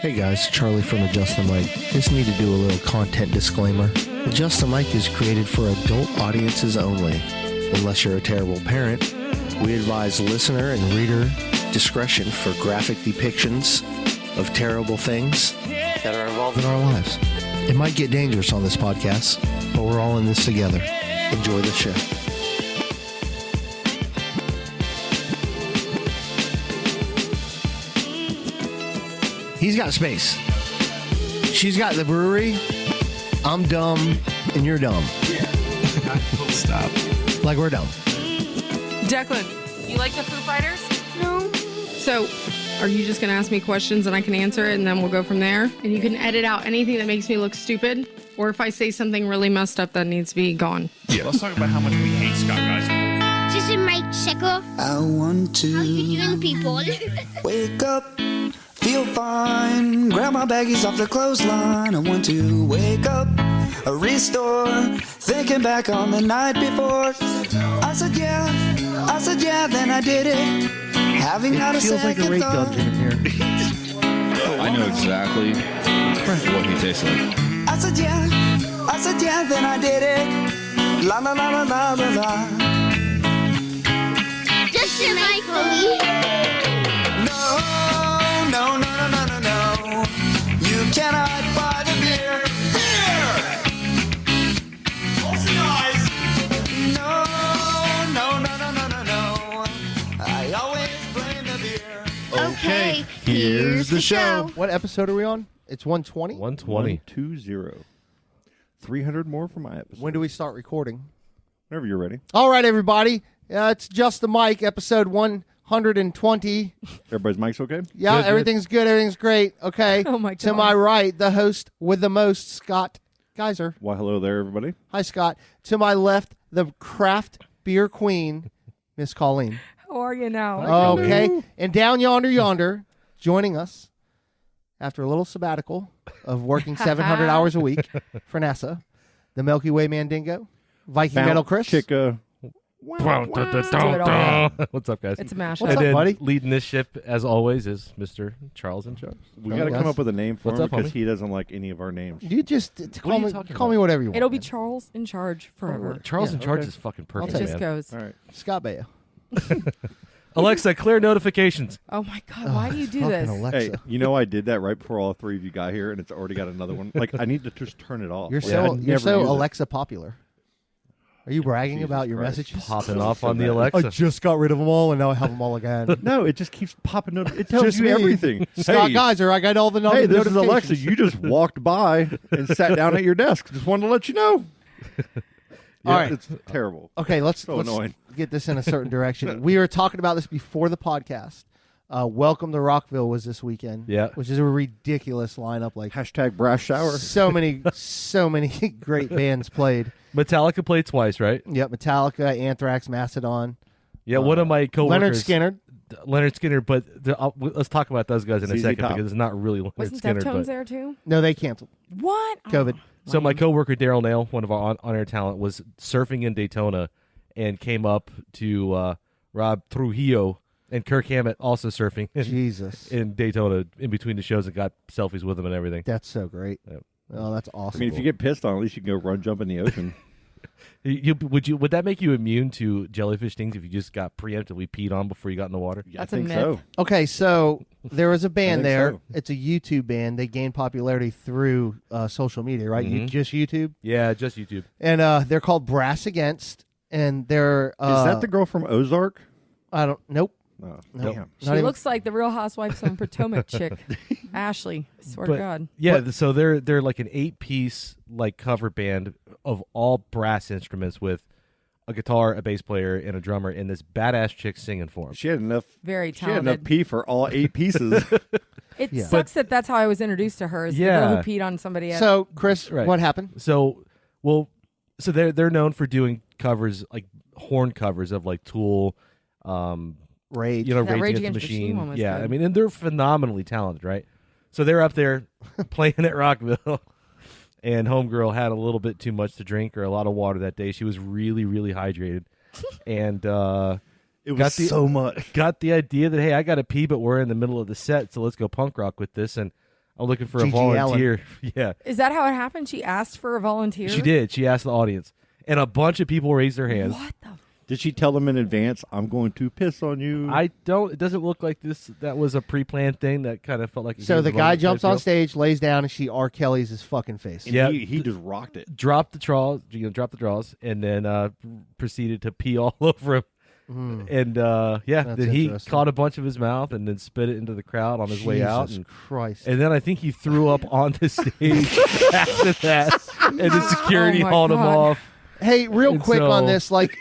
Hey guys, Charlie from Adjust the Mic. Just need to do a little content disclaimer. Adjust the Mic is created for adult audiences only. Unless you're a terrible parent, we advise listener and reader discretion for graphic depictions of terrible things that are involved in our lives. It might get dangerous on this podcast, but we're all in this together. Enjoy the show. He's got space. She's got the brewery. I'm dumb, and you're dumb. Stop. Like we're dumb. Declan, you like the Foo Fighters? No. So, are you just going to ask me questions and I can answer it and then we'll go from there? And you can edit out anything that makes me look stupid? Or if I say something really messed up that needs to be gone? Yeah, let's talk about how much we hate Scott, guys. Just in my circle. I want to Young people. wake up, feel fine, grab my baggies off the clothesline. I want to wake up, restore, thinking back on the night before. I said yeah, then I did it. Having not a Feels like a second rape thought. dungeon in here. I know exactly what he tastes like. I said yeah, then I did it. La la la la la la la. Just in my Colleen. No. You cannot buy the beer. No. I always blame the beer. Okay, here's the show. What episode are we on? It's 120? 120. 120. 300 more for my episode. When do we start recording? Whenever you're ready. All right, everybody. It's Just the Mic, episode 120. Everybody's mics okay? Yeah, Good, good. everything's good. Everything's great. Okay. Oh, my To God. my right, the host with the most, Scott Geyser. Why, hello there, everybody. Hi, Scott. To my left, the craft beer queen, Miss Colleen. How are you now? Okay. And down yonder, joining us after a little sabbatical of working 700 hours a week for NASA, the Milky Way Mandingo, Viking Metal Chris. Chica. What's up, guys? It's a mashup. What's up, and then buddy? leading this ship, as always, is Mr. Charles in charge. We got to Yes. come up with a name for What's him up, because homie? he doesn't like any of our names. You just are call you me talking call me about? whatever you want. It'll be Charles in charge forever. Charles in charge okay. is fucking It perfect, just man. goes. All right. Scott Baio. Alexa, clear notifications. Oh, my God. Why do you do Fucking this? Alexa. Hey, you know I did that right before all three of you got here, and it's already got another one. Like, I need to just turn it off. You're Like, so I you're never so use it. Alexa popular. Are you bragging Jesus about your Christ. messages? Popping off on the bad. Alexa. I just got rid of them all, and now I have them all again. No, it just keeps popping up. It tells Just you me. everything. Scott hey, Geyser, I got all the hey, this is notifications. Alexa. You just walked by and sat down at your desk. Just wanted to let you know. All right. It's terrible. Okay, let's annoying. get this in a certain direction. We were talking about this before the podcast. Welcome to Rockville was this weekend. Yeah. Which is a ridiculous lineup. Like Hashtag brass shower. so many great bands played. Metallica played twice, right? Yep, Metallica, Anthrax, Mastodon, Yeah, one of my coworkers, Leonard Skinner. but let's talk about those guys in a ZZ second Top. because it's not really Leonard Wasn't Skinner. Deftones But there, too? No, they canceled. What? COVID. so my coworker Daryl Nail, one of our on-air talent, was surfing in Daytona and came up to Rob Trujillo and Kirk Hammett also surfing Jesus. in Daytona in between the shows and got selfies with him and everything. That's so great. Yep. Oh, that's I awesome. mean, if you get pissed on, at least you can go run jump in the ocean. Would that make you immune to jellyfish stings if you just got preemptively peed on before you got in the water? That's I a think myth. so. Okay, so there was a band think there. so. It's a YouTube band. They gained popularity through social media, right? Mhm. Just YouTube. Yeah, just YouTube. And they're called Brass Against. And they're Is that the girl from Ozark? I don't. Nope. Oh, Nope. damn. She Not even- looks like the Real Housewives of Potomac chick. Ashley. I swear But- to God. Yeah, so they're like an 8-piece like cover band of all brass instruments with a guitar, a bass player, and a drummer, and this badass chick singing for them. She had enough. Very She had enough talented. pee for all 8 pieces. It Yeah. sucks that that's how I was introduced to her. Is the girl Yeah. who peed on somebody. So, Chris, Right. what happened? So they're known for doing covers like horn covers of like Tool, Rage. you know, That Rage Against the Machine. one was Yeah, good. I mean, and they're phenomenally talented, right? So they're up there playing at Rockville, and homegirl had a little bit too much to drink or a lot of water that day. She was really, really hydrated, and It was Got the- so much. got the idea that, hey, I got to pee, but we're in the middle of the set, so let's go punk rock with this. And I'm looking for a Gigi Allen. volunteer. Yeah, Is that how it happened? She asked for a volunteer? she did. She asked the audience, and a bunch of people raised their hands. What the? Did she tell them in advance, I'm going to piss on you? It doesn't look like this. That was a pre-planned thing. That kind of felt like. So the guy jumps on stage, lays down, and she R. Kelly's his fucking face. And Yeah. he just rocked it. Dropped the draws, and then proceeded to pee all over him. And That's then he interesting. caught a bunch of his mouth and then spit it into the crowd on his way out. Jesus And, Christ. and then I think he threw up on the stage after that, and the security Oh my hauled him God. off. Hey, real And quick so- on this, like,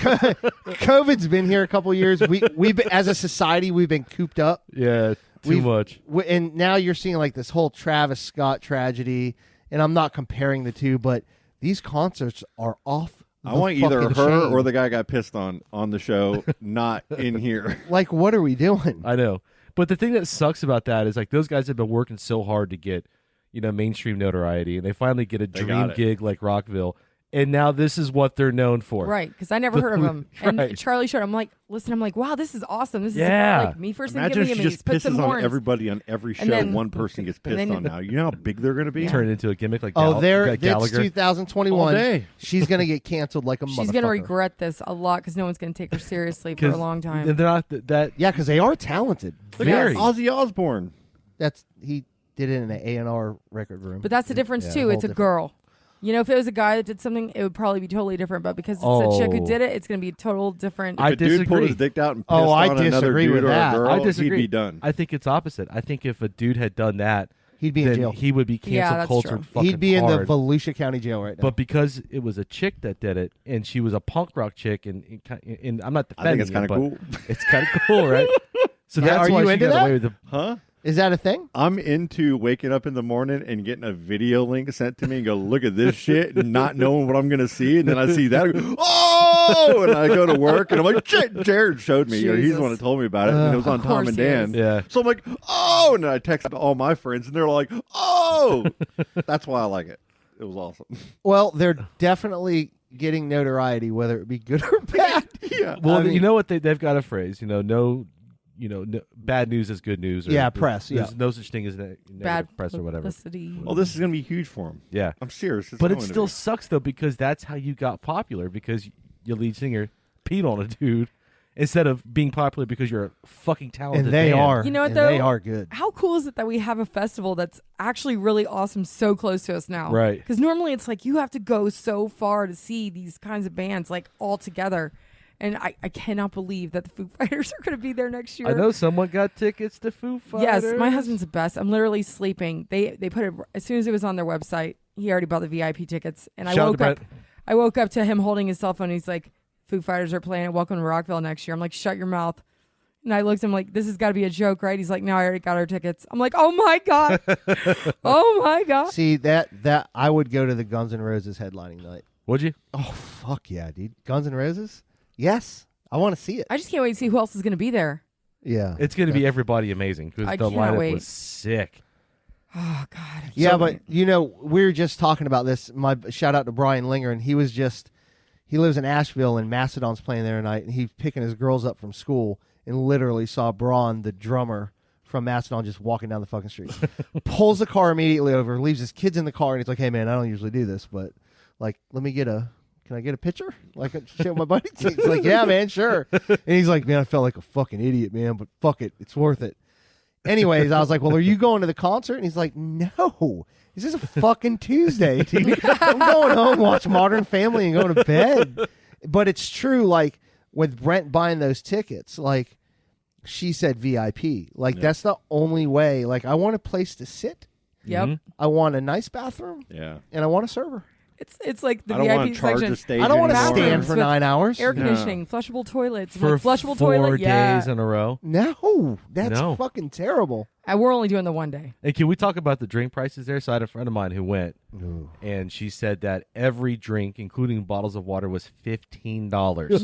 COVID's been here a couple years. We've been, as a society, we've been cooped up. Yeah, too much. And now you're seeing like this whole Travis Scott tragedy, and I'm not comparing the two, but these concerts are off. I want either her fucking chain. or the guy got pissed on the show, not in here. Like, what are we doing? I know. But the thing that sucks about that is like those guys have been working so hard to get, mainstream notoriety, and they finally get a They dream got it. gig like Rockville, and now this is what they're known for. Right, because I never heard of him. And Right. Charlie showed. I'm like, wow, this is awesome. This Yeah. is like me first thing Imagine if giving she him just put some pisses on horns. everybody on every show. And then- One person gets and pissed then- on now. You know how big they're going to be? Turn it into a gimmick like Oh, it's Gallagher. 2021. All day. She's gonna get canceled like a motherfucker. She's gonna regret this a lot because no one's gonna take her seriously for a long time. They're not that. Yeah, because they are talented. Look Very. at Ozzy Osbourne. He did it in an A&R record room. But that's the difference Yeah, too. whole It's a different- girl. If it was a guy that did something, it would probably be totally different. But because it's a chick who Oh. did it, it's going to be a total different. I If a dude pulled disagree. his dick out and pissed Oh, I on another disagree dude with or that. a girl, I disagree. he'd be done. I think it's opposite. I think if a dude had done that, He'd be in then jail. he would be Yeah, canceled that's culture true. fucking He'd be in hard. the Volusia County Jail right now. But because it was a chick that did it, and she was a punk rock chick, and I'm not I think defending it's kind it, of but cool. it's kind of cool, right? So Yeah, that's are why you she into got that? away with the. Huh? Is that a thing? I'm into waking up in the morning and getting a video link sent to me and go, look at this shit, and not knowing what I'm going to see. And then I see that. I go, oh! And I go to work, and I'm like, shit, Jared showed me. Or he's the one that told me about it. And it was on Of Tom course and he Dan. is. Yeah. So I'm like, oh! And then I text all my friends, and they're like, oh! That's why I like it. It was awesome. Well, they're definitely getting notoriety, whether it be good or bad. Yeah. Well, I mean- you know what they've got a phrase. No, bad news is good news. Or Yeah, press, There's yeah. no such thing as negative bad press or whatever. publicity. Oh, this is going to be huge for him. Yeah, I'm serious. It's but it going to still be. sucks though because that's how you got popular because your lead singer peed on a dude instead of being popular because you're a fucking talented And they band. are. You know what, and though? They are good. How cool is it that we have a festival that's actually really awesome, so close to us now? Right. Because normally it's like you have to go so far to see these kinds of bands like all together. And I cannot believe that the Foo Fighters are going to be there next year. I know someone got tickets to Foo Fighters. Yes, my husband's the best. I'm literally sleeping. They put it as soon as it was on their website. He already bought the VIP tickets, and Shout out to I woke up to him holding his cell phone. He's like, "Foo Fighters are playing at Welcome to Rockville next year." I'm like, "Shut your mouth." And I looked at him like, "This has got to be a joke, right?" He's like, "No, I already got our tickets." I'm like, "Oh my god, oh my god." See, that I would go to the Guns N' Roses headlining night. Would you? Oh, fuck yeah, dude. Guns N' Roses? Yes. I want to see it. I just can't wait to see who else is going to be there. Yeah. It's going to be everybody amazing because I the cannot lineup wait. was sick. Oh god. Yeah, but we were just talking about this. My shout out to Brian Linger, and he lives in Asheville, and Mastodon's playing there tonight, and he's picking his girls up from school, and literally saw Braun, the drummer from Mastodon, just walking down the fucking street. Pulls the car immediately over, leaves his kids in the car, and he's like, "Hey man, I don't usually do this, but like, can I get a picture? Like, I show my buddy." He's like, "Yeah, man, sure." And he's like, "Man, I felt like a fucking idiot, man, but fuck it, it's worth it." Anyways, I was like, "Well, are you going to the concert?" And he's like, "No, this is a fucking Tuesday, dude. I'm going home, watch Modern Family, and go to bed." But it's true, like with Brent buying those tickets, like she said VIP. Like that's the only way. Like I want a place to sit. Yep. Mhm. I want a nice bathroom, Yeah. and I want a server. It's like the I don't want VIP to charge section. the stage I don't want to anymore. stand Bathrooms for with 9 hours. Air conditioning, flushable toilets. I'm For like, flushable 4 toilet, yeah. days in a row. No, that's No. fucking terrible. We're only doing the one day. And can we talk about the drink prices there? So I had a friend of mine who went, and she said that every drink, including bottles of water, was $15.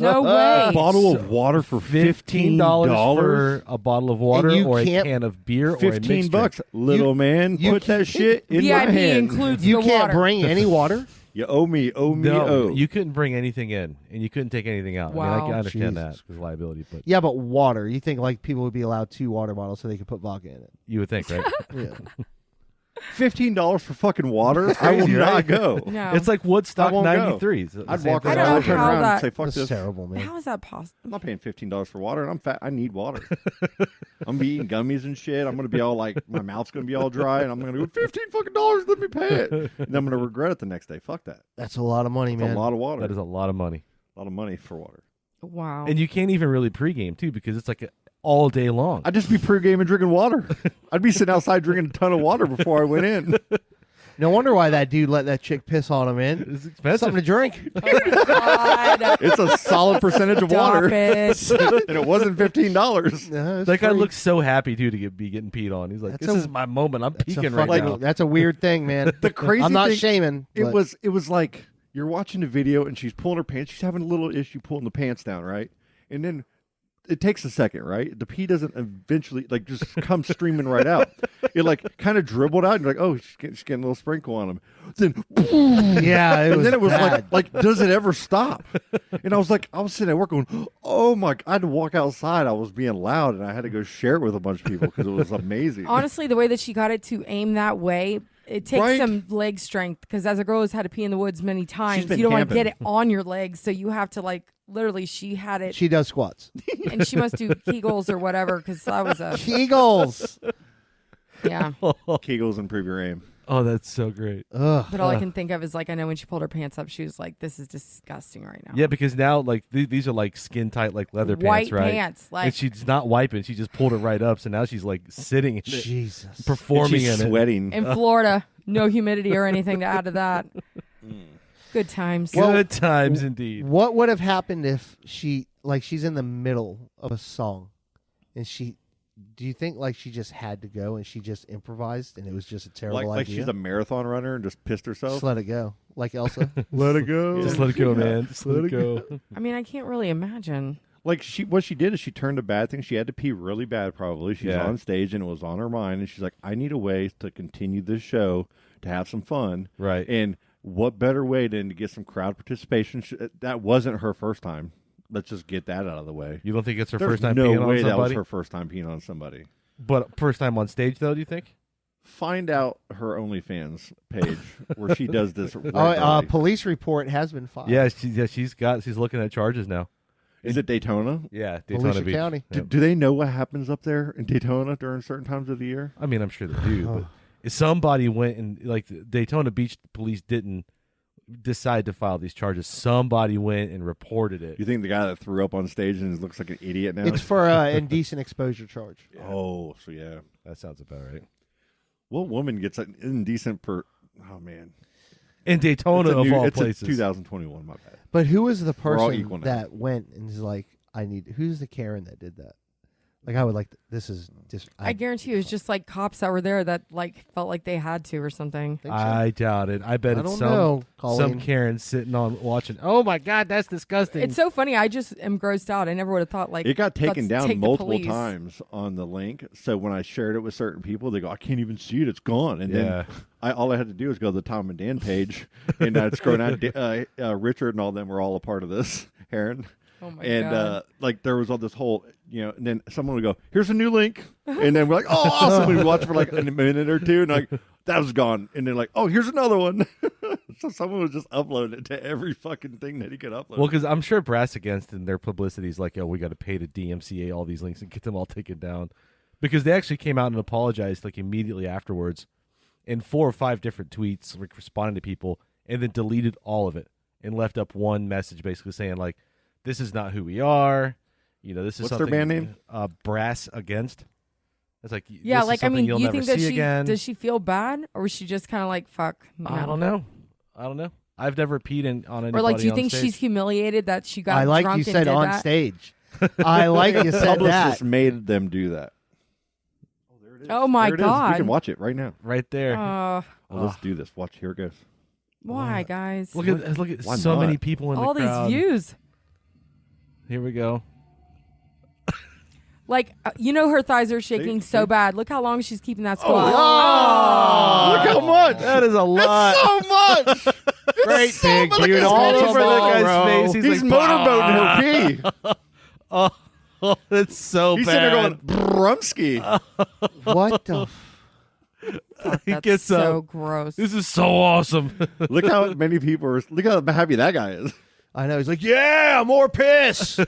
No way. Bottle of water for $15 for a bottle of water And you or a can't- can of beer or a $15 mixed drink. bucks. Little man, you put that shit in my VIP hand. includes You the can't water. bring any water. You owe me, No, you couldn't bring anything in, and you couldn't take anything out. I mean, Wow. I understand that Jesus. because liability, but Yeah, but water. You think like people would be allowed 2 water bottles so they could put vodka in it? you would think, right? Yeah. $15 for fucking water. I will crazy, not right? go. No. It's like Woodstock I won't go. '93. I'd walk I around, don't know I'd turn how around and that- say, "Fuck That's this." terrible, man. How is that possible? I'm not paying $15 for water, and I'm fat. I need water. I'm be eating gummies and shit. I'm gonna be all like, my mouth's gonna be all dry, and I'm gonna go $15 let me pay it, and I'm gonna regret it the next day. Fuck that. That's a lot of money, It's man. a lot of water. That is a lot of money, a lot of money for water. Wow. and you can't even really pregame too because it's like all day long. I'd just be pre-gaming drinking water. I'd be sitting outside drinking a ton of water before I went in. No wonder why that dude let that chick piss on him, man. It's expensive. Something to drink. God. It's a solid percentage of Stop water, it. and it wasn't $15. No, it's That guy free. looks so happy too to be getting peed on. He's like, That's "This a- is my moment. I'm That's a peeking right fucking- now." That's a weird thing, man. The crazy I'm not thing, shaming. It but was like you're watching a video and she's pulling her pants. She's having a little issue pulling the pants down, right? And then it takes a second, right? The pee doesn't eventually like just come streaming right out. It like kind of dribbled out. And you're like, oh, she's getting a little sprinkle on him. Then, yeah, it and was then it was bad. like, does it ever stop? And I was sitting at work going, oh my! I had to walk outside. I was being loud, and I had to go share it with a bunch of people because it was amazing. Honestly, the way that she got it to aim that way, it takes Right? some leg strength because as a girl who's had to pee in the woods many times, been you don't want to camping. get it on your legs. So you have to like literally she had it She does squats. and she must do Kegels or whatever because I was a Kegels. yeah. Kegels improve your aim. Oh, that's so great. Ugh. But all I can think of is like I know when she pulled her pants up, she was like, "This is disgusting right now." Yeah, because now like these are like skin tight like leather White pants, right? pants, and like she's not wiping. She just pulled it right up. So now she's like sitting in it, Jesus. performing And she's in it. sweating. in Florida, no humidity or anything to add to that. Good times. Good times indeed. What would have happened if she's in the middle of a song and do you think like she just had to go and she just improvised and it was just a terrible Like idea? she's a marathon runner and just pissed herself. Just let it go. Like Elsa. Let it go. Just let it go, man. Just let it go. I mean, I can't really imagine. Like what she did is she turned a bad thing. She had to pee really bad. Probably she's Yeah. on stage and it was on her mind, and she's like, "I need a way to continue this show to have some fun." Right. And what better way than to get some crowd participation? That wasn't her first time. Let's just get that out of the way. You don't think it's her There's first time no peeing way on that was somebody? her first time peeing on somebody. But first time on stage though, do you think? Find out her OnlyFans page where she does this. regularly. Police report has been filed. Yeah, she's looking at charges now. Is it Daytona? Yeah, Daytona Volusia Beach. County. Yep. Do they know what happens up there in Daytona during certain times of the year? I mean, I'm sure they do, but if somebody went and like Daytona Beach police didn't decide to file these charges, somebody went and reported it. You think the guy that threw up on stage and looks like an idiot now? It's for indecent exposure charge. Oh, so yeah. That sounds about right. What woman gets an indecent per? Oh man, In Daytona It's a of new- all it's a places. 2021. My bad. But who was the We're all person equal now. that went and is like, who's the Karen that did that? Like, I would like, this is just, I guarantee you, it was just like cops that were there that like felt like they had to or something. think so. I doubt it. I bet I it's don't some know, Colleen. Karen sitting on watching. Oh my God, that's disgusting. It's so funny. I just am grossed out. I never would have thought like It got taken let's down take the multiple police. times on the link. So when I shared it with certain people, they go, "I can't even see it; it's gone." And Yeah. then all I had to do was go to the Tom and Dan page, and I'd scroll down. Richard and all them were all a part of this. Aaron. Oh my And god. like there was all this whole, and then someone would go, "Here's a new link," and then we're like, "Oh, awesome!" We watch for like a minute or two, and like that was gone, and then like, "Oh, here's another one." So someone was just uploading it to every fucking thing that he could upload. Well, because I'm sure Brass Against in their publicity is like, oh, we got to pay the DMCA all these links and get them all taken down. Because they actually came out and apologized like immediately afterwards in 4 or 5 different tweets, like responding to people, and then deleted all of it and left up one message basically saying like, this is not who we are. This is What's their something. band name? Brass Against. It's like, yeah, this is like I something mean, you'll you never think that see she again. does she feel bad or was she just kind of like fuck? I don't know. I've never peed on anybody. Or like, do you on think stage. she's humiliated that she got I like drunk you and said did on that? stage. I like you said Publicists that. made them do that. Oh, there it is. Oh my There it is. God. We can watch it right now. right there? Well, let's do this. Watch. Here it goes. Why, guys? Look at Why so not? many people in all the crowd. these views. Here we go. Like, her thighs are shaking See? so bad. Look how long she's keeping that squat. Look how much. That is a lot. So much. Great So big much dude all space, over that guy's bro. face. He's like, motorboating her pee. Oh, that's so He's bad. sitting there going, Brumsky. What the? He That's gets so up. gross. This is so awesome. Look how many people are. Look how happy that guy is. I know. He's like, yeah, more piss.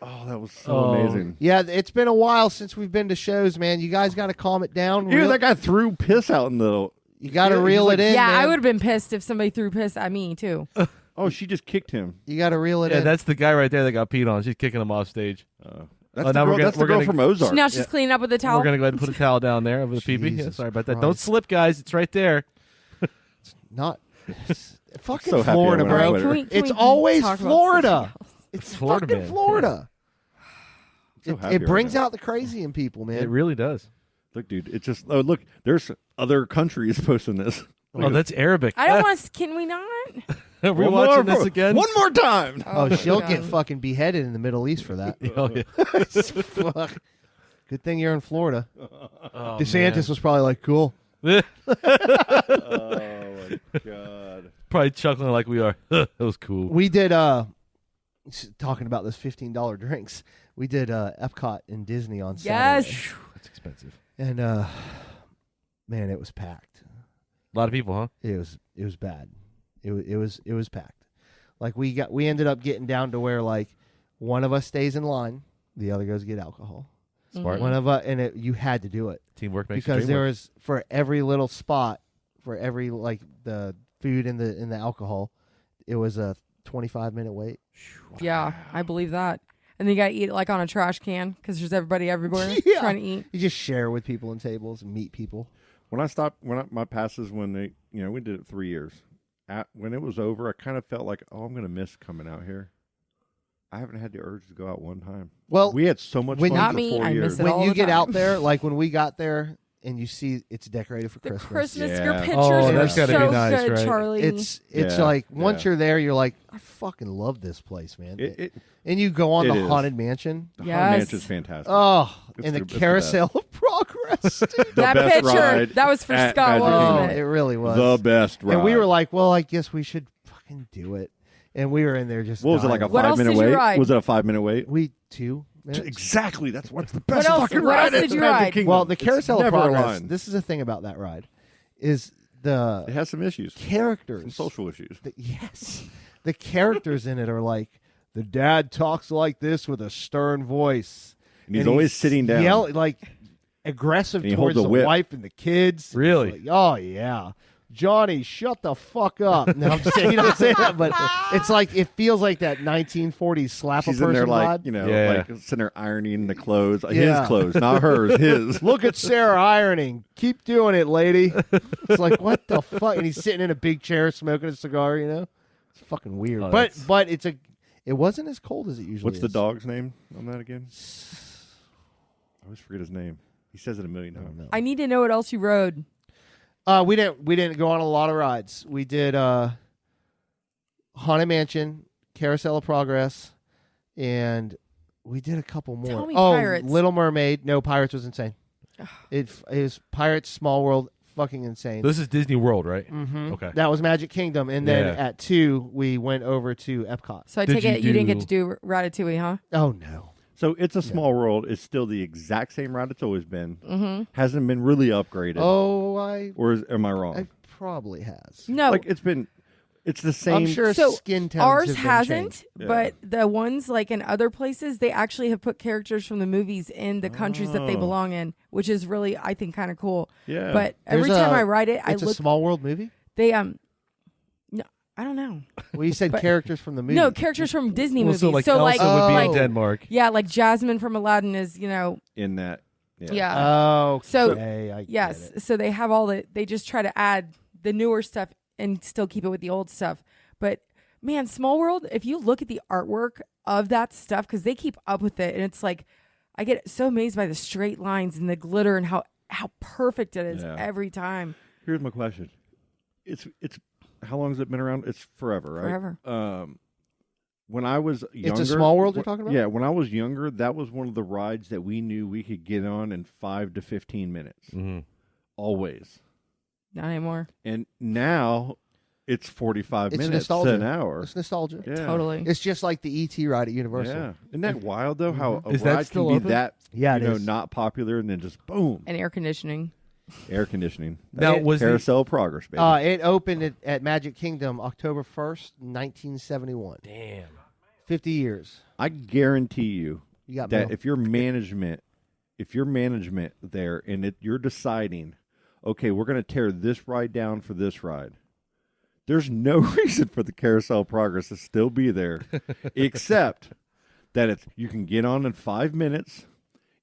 Oh, that was so amazing. Yeah, it's been a while since we've been to shows, man. You guys got to calm it down. Even that guy threw piss out in the. You got to Yeah, reel he's it like- in. yeah, man. I would have been pissed if somebody threw piss at me too. Oh, she just kicked him. You got to reel it Yeah, in. that's the guy right there that got peed on. She's kicking him off stage. That's now the we're girl, gonna- that's the we're girl gonna- from Ozark. Now she's cleaning up with the towel. We're going to go ahead and put a towel down there over the pee-pee. Yeah, Jesus sorry about that. Christ. Don't slip, guys. It's right there. Not fucking So happy I Florida, went on bro. Twitter. Can we It's we always talk about Florida. something else? It's Florida, fucking man. Florida. So happy It right brings now. out the crazy in people, man. It really does. Look, dude, it's just. Oh, look, there's other countries posting this. Oh, that's Arabic. I don't want to. Can we not? Are we One watching more- this again? One more time. Oh, my she'll God. get fucking beheaded in the Middle East for that. Oh, yeah. Fuck. Good thing you're in Florida. Oh, DeSantis was probably like, cool. man. Oh my god. Probably chuckling like we are. That was cool. We did talking about those $15 drinks. We did Epcot and Disney on Saturday. Yes. That's expensive. And man, it was packed. A lot of people, huh? It was bad. It was packed. Like we ended up getting down to where like one of us stays in line, the other goes get alcohol. Smart. One of us, and you had to do it Teamwork makes because the dream there work. was for every little spot, for every like the food and the alcohol, it was a 25-minute wait. Yeah, I believe that. And then you got to eat it like on a trash can because there's everybody everywhere Yeah. trying to eat. You just share with people and tables and meet people. When I stopped, my passes, when they, we did it 3 years. When it was over, I kind of felt like, oh, I'm gonna miss coming out here. I haven't had the urge to go out one time. Well, We had so much when fun Not for me, 4 I years. miss it when all you the get time. out there, like when we got there and you see it's decorated for The Christmas. Christmas, Yeah. your Oh, pictures were that's gotta be so nice, good, right? Charlie. It's Yeah, like once yeah. you're there, you're like, I fucking love this place, man. It, and you go on it the is. Haunted Mansion. the Yes. Haunted Mansion's fantastic. Oh, It's and the the Carousel of Progress. dude. The that best picture, ride that was for at Scott, Magic Oh, wasn't it it? really was. the best ride. and we were like, well, I guess we should fucking do it. And we were in there just what was it, like a dying. What else 5-minute did you wait? ride? Was it a 5-minute wait? We 2 minutes. Exactly. That's what's the What best else- fucking what ride else at did you Magic ride? Kingdom. Well, the It's Carousel of never a Progress, line. this is the thing about that ride, is It the has some issues, characters. some social issues. Yes. The characters in it are like, the dad talks like this with a stern voice. And he's always sitting down. Yelling, like aggressive And he towards holds the a whip. wife and the kids. Really? It's like, oh, yeah. Johnny, shut the fuck up. No, I'm just saying, you don't say that, but it's like, it feels like that 1940s slap She's a in person there vibe. like, Yeah. like sitting there ironing the clothes. Yeah. His clothes, not hers, his. Look at Sarah ironing. Keep doing it, lady. It's like, what the fuck? And he's sitting in a big chair smoking a cigar, you know? It's fucking weird. Oh, but that's- it wasn't as cold as it usually What's is. the dog's name on that again? I always forget his name. He says it a million times. I need to know what else you rode. We didn't go on a lot of rides. We did Haunted Mansion, Carousel of Progress, and we did a couple more. Tell me oh, Pirates. Little Mermaid. No, Pirates was insane. It was Pirates, Small World, fucking insane. This is Disney World, right? Mhm. Okay. That was Magic Kingdom, and then Yeah. at 2 we went over to Epcot. So I Did take you it you didn't get do- to do Ratatouille, huh? Oh no. So It's a Small World. It's still the exact same ride it's always been. Mm-hmm. Hasn't been really upgraded. Oh, Am I wrong? it probably has. No. Like it's the same. I'm sure So skin tones Ours have been hasn't, changed. Yeah. but the ones like in other places, they actually have put characters from the movies in the countries that they Oh. belong in, which is really, I think, kind of cool. Yeah. But every There's time a- I ride it, I It's a look. Small World movie. They no, I don't know. Well, you said But- characters from the movie. No, characters from Disney Well, movies. so like Elsa would be Oh. in Denmark. yeah, like Jasmine from Aladdin is, in that. yeah. Oh, So, okay, I Yes, get it. so they have all the. They just try to add the newer stuff and still keep it with the old stuff. But man, Small World. If you look at the artwork of that stuff, because they keep up with it, and it's like I get so amazed by the straight lines and the glitter and how perfect it is Yeah. every time. Here's my question. It's how long has it been around? It's forever, right? Forever. When I was younger, It's a Small World you're talking about? Yeah, when I was younger, that was one of the rides that we knew we could get on in 5 to 15 minutes. Mm-hmm. Always. Not anymore. And now it's 45 It's minutes nostalgia. to an hour. It's nostalgia. Yeah. Totally. It's just like the ET ride at Universal. Yeah. Isn't that wild though? How a Is that ride still can be open? that Yeah, it you know is. not popular and then just boom, And air conditioning. air conditioning. Now, was the, Carousel of Progress, baby. It opened at Magic Kingdom October 1st, 1971. damn. 50 years. I guarantee you You got that mail. if your management there and you're deciding, okay, we're going to tear this ride down for this ride, there's no reason for the Carousel of Progress to still be there, except that you can get on in 5 minutes,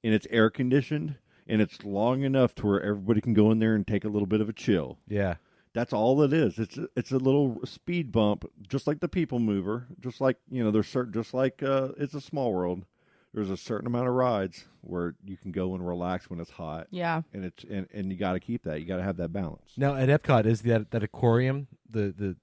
and it's air conditioned, and it's long enough to where everybody can go in there and take a little bit of a chill. Yeah. That's all it is. It's a little speed bump, just like the People Mover, just like there's certain, just like It's a Small World. There's a certain amount of rides where you can go and relax when it's hot. Yeah. And and you got to keep that. You got to have that balance. Now at Epcot is that aquarium, the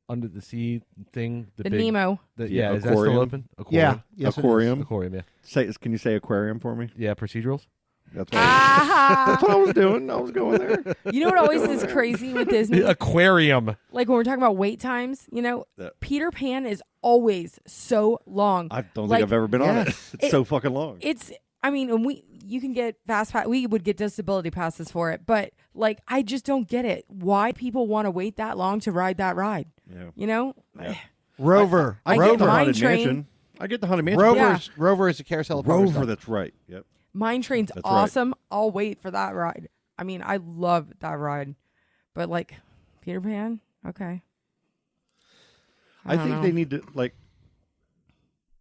under the sea thing, The big, Nemo. Yeah, is that aquarium. still open? Yeah. Yes, it is. Aquarium. Aquarium. Yeah. Can you say aquarium for me? Yeah, procedurals. That's what, that's what I was doing. I was going there. You know what always is crazy with Disney? Aquarium. Like when we're talking about wait times, Yeah. Peter Pan is always so long. I don't Like, think I've ever been on it. It's so fucking long. And you can get fast pass. We would get disability passes for it, but like I just don't get it. Why people want to wait that long to ride that ride? Yeah. You know, Yeah. Rover. I get get the Mine Haunted Train. Mansion. I get the Haunted Mansion. Rover is a Carousel of Progress Rover, ride. that's right. Yep. Mine Train's That's right. awesome. I'll wait for that ride. I mean, I love that ride, but like Peter Pan, okay. I don't think know. they need to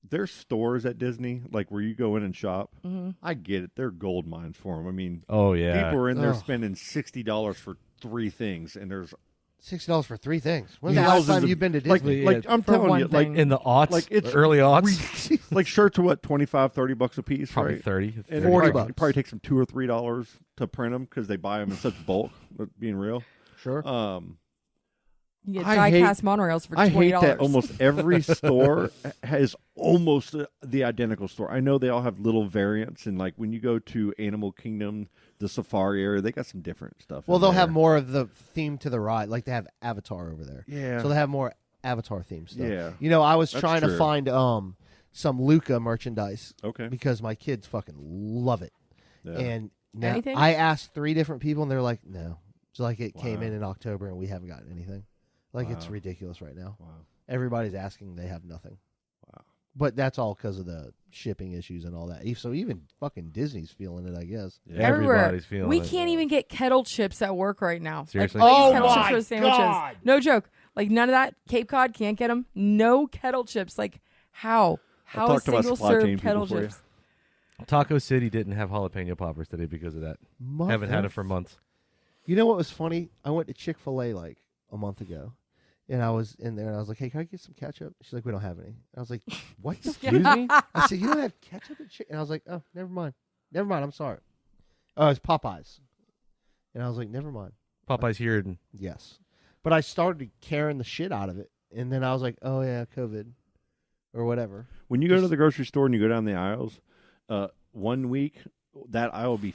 there's stores at Disney like where you go in and shop. Mm-hmm. I get it; they're gold mines for them. I mean, Oh yeah. people are in there Ugh. spending $60 for 3 things, and there's $60 for 3 things. When's the thousands last time of- you've been to like, Disney? like I'm For telling one you, like thing. in the aughts, Like, it's early aughts, like shirts are what $25-$30 a piece, probably right? 30. And 30. it 40 probably, bucks. It probably takes them $2 or $3 to print them because they buy them in such bulk. Being real, Sure. You get I die-cast hate- monorails for $20. I hate that almost every store has almost the identical store. I know they all have little variants, and like when you go to Animal Kingdom, the safari area, they got some different stuff. Well, in they'll there. have more of the theme to the ride. Like they have Avatar over there. Yeah. So they have more Avatar themed stuff. Yeah. You know, I was That's trying to true. find some Luca merchandise Okay. because my kids fucking love it. Yeah. And now Anything? I asked 3 different people, and they're like, no. It's like it came Wow. in October, and we haven't gotten anything. Like it's Wow. ridiculous right now. Wow. Everybody's asking, they have nothing. Wow. But that's all because of the shipping issues and all that. So even fucking Disney's feeling it, I guess. Yeah. Everywhere. Everybody's feeling We it. can't even get kettle chips at work right now. Seriously? Like, Oh kettle chips my for the sandwiches. God. No joke. Like none of that. Cape Cod can't get them. No kettle chips. Like how? How talk is to my single supply serve chain people kettle for you. chips? Taco City didn't have jalapeno poppers today because of that. Haven't had it for months. You know what was funny? I went to Chick-fil-A like a month ago, and I was in there, and I was like, hey, can I get some ketchup? She's like, we don't have any. I was like, what the fuck? Excuse me? I said, you don't have ketchup at Chick? And I was like, oh, never mind. Never mind, I'm sorry. Oh, it's Popeyes. And I was like, never mind. Popeyes here and Yes. But I started carrying the shit out of it, and then I was like, oh, yeah, COVID or whatever. When you go to the grocery store and you go down the aisles, 1 week that aisle will be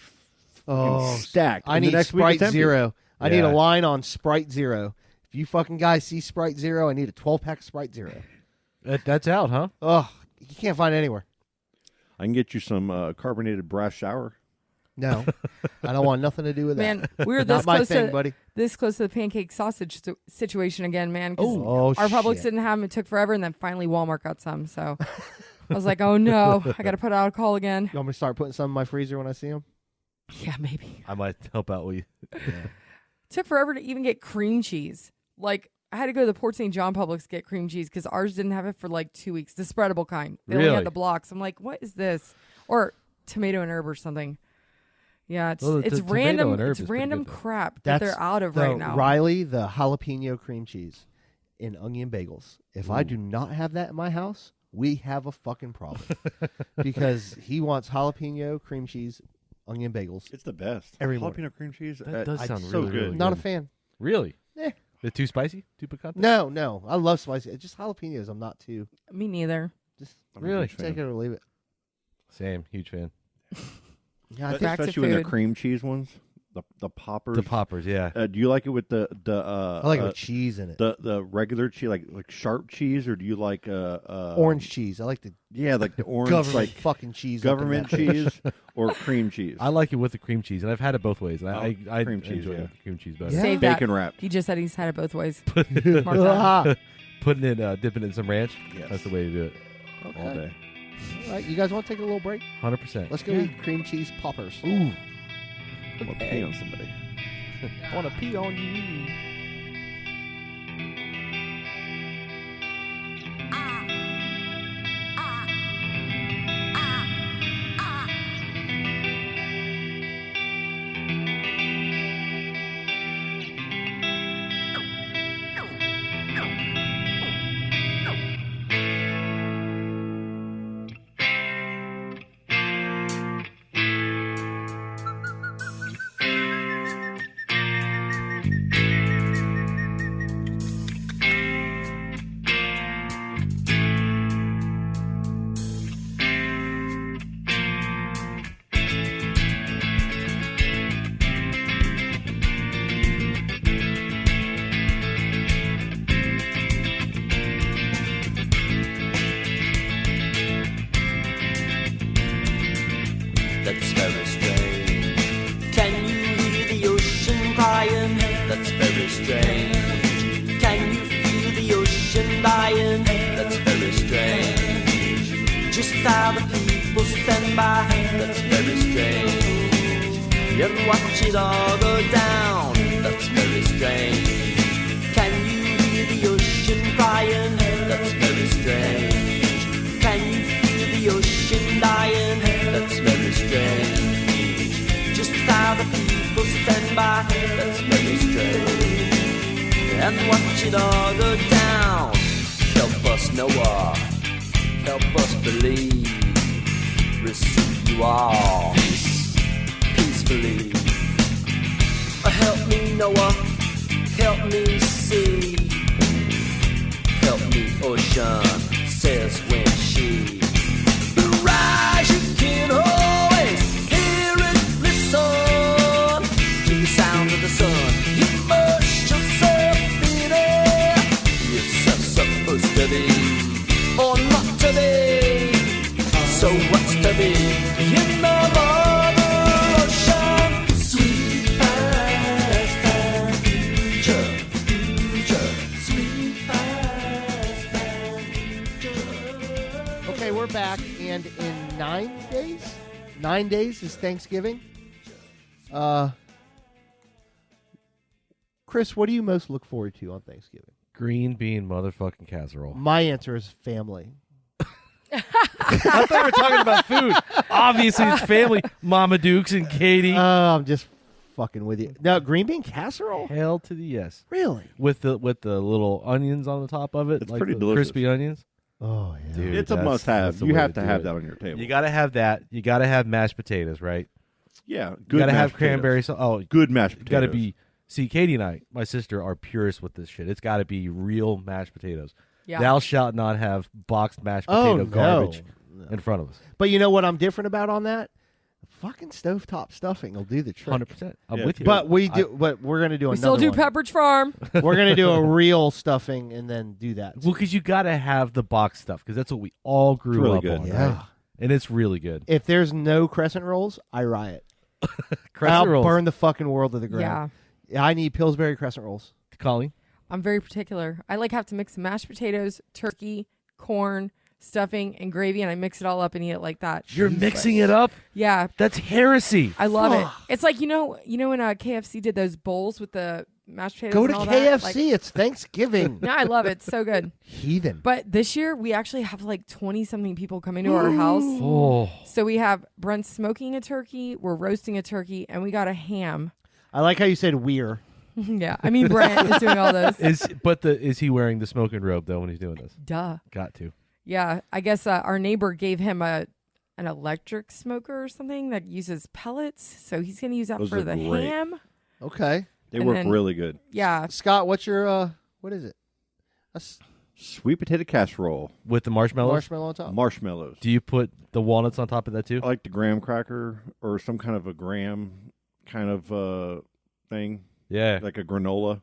stacked. I and need the next week Sprite it's empty. Zero. I need Yeah. a line on Sprite Zero. If you fucking guys see Sprite Zero, I need a 12-pack of Sprite Zero. that's out, huh? Ugh, you can't find it anywhere. I can get you some carbonated brass shower. No, I don't want nothing to do with Man, that. we were Not this my close thing, to buddy. this close to the pancake sausage situation again, man. 'Cause Oh, our Publix shit. didn't have them. It took forever, and then finally Walmart got some. So I was like, oh no, I got to put out a call again. You want me to start putting some in my freezer when I see them? Yeah, maybe. I might help out with you. Took forever to even get cream cheese. Like I had to go to the Port St. John Publix to get cream cheese because ours didn't have it for like 2 weeks. The spreadable kind. They only Really? had the blocks. I'm like, what is this? Or tomato and herb or something. Yeah, it's Well, the it's tomato random. and herb It's is pretty random good, though. crap that they're out of the right now. Riley, the jalapeno cream cheese and onion bagels. If I do not have that in my house, we have a fucking problem. Because he wants jalapeno cream cheese, onion bagels. It's the best. Every morning. Jalapeno cream cheese. That does sound so really, good. really Not a good. fan. Really? Eh. Is it too spicy? Too picante? No. I love spicy. It's just jalapenos. I'm not too. Me neither. Just I'm a Really? huge fan. take it or leave it. Same. Huge fan. Yeah, I think Back to Especially when they're food. cream cheese ones. the poppers. The poppers, yeah. Do you like it with the I like it with cheese in it. the regular cheese, like sharp cheese, or do you like Orange cheese. I like the like the orange government like fucking cheese. government up in that bitch. cheese or cream cheese? I like it with the cream cheese, and I've had it both ways. And I cream cheese, enjoy yeah. the cream cheese better. Yeah. Save Bacon that. wrapped. He just said he's had it both ways. More time. Putting it, dipping it in some ranch. Yes. That's the way to do it. Okay. All day. All right, you guys want to take a little break? 100%. Let's go eat cream cheese poppers. Ooh, I'm gonna pee on somebody. I want to pee on you. That's very strange. Can you hear the ocean crying? That's very strange. Can you feel the ocean dying? That's very strange. Just how the people stand by? That's very strange. And watch it all go down? That's very strange. Can you hear the ocean crying? That's very strange. Can you feel the ocean dying? That's very strange. Just how the people stand by. That's very strange. And watch it all go down. Help us, Noah. Help us believe. Receive you all peacefully. Help me, Noah. Help me see. Help me, ocean. Says when she rise, you can always hear it. Listen to the sound of the sun. Immerse yourself in it. You're supposed to be, or not to be. So what's to be in the mother ocean? Sweet past and future, sweet past and future. Okay, we're back, and in 9 days is Thanksgiving. Chris, what do you most look forward to on Thanksgiving? Green bean motherfucking casserole. My answer is family. I thought we were talking about food. Obviously, it's family. Mama Dukes and Katie. I'm just fucking with you. No, green bean casserole? Hell to the yes. Really? With the little onions on the top of it. It's like pretty the delicious. crispy onions. Oh, yeah. Dude, It's a that's must-have. the You way have to do have it. that on your table. You got to have that. You got to have mashed potatoes, right? Yeah, You good. got to have mashed cranberry potatoes. sauce. Oh, Good mashed potatoes. got to be. See, Katie and I, my sister, are purists with this shit. It's got to be real mashed potatoes. Yeah. Thou shalt not have boxed mashed Oh, potato no. garbage No. in front of us. But you know what I'm different about on that? Fucking stovetop stuffing will do the trick. 100%. I'm Yeah. with you. But but we're gonna do We another still do one. Pepperidge Farm. We're gonna do a real stuffing and then do that. Well, because you got to have the box stuff, because that's what we all grew really up good. on, Yeah. right? And it's really good. If there's no crescent rolls, I riot. Crescent I'll rolls. burn the fucking world to the Yeah. ground. Yeah, I need Pillsbury crescent rolls. Colleen? I'm very particular. I have to mix mashed potatoes, turkey, corn, stuffing, and gravy, and I mix it all up and eat it like that. You're mixing it up? Yeah. That's heresy. I love it. It's like, you know when KFC did those bowls with the mashed potatoes Go and to all KFC. that? Like, It's Thanksgiving. no, I love it. It's so good. Heathen. But this year, we actually have like 20-something people coming to our house. Oh. So we have Brent smoking a turkey, we're roasting a turkey, and we got a ham. I like how you said we're. Yeah. I mean, Brent is doing all those. Is he wearing the smoking robe, though, when he's doing this? Duh. Got to. Yeah. I guess our neighbor gave him an electric smoker or something that uses pellets. So he's going to use that Those for are the great. ham. Okay. They And work then- really good. Yeah. Scott, what's your what is it? Sweet potato casserole, With the marshmallows? Marshmallow on top. marshmallows. Do you put the walnuts on top of that, too? I like the graham cracker or some kind of a graham kind of thing. Yeah. Like a granola.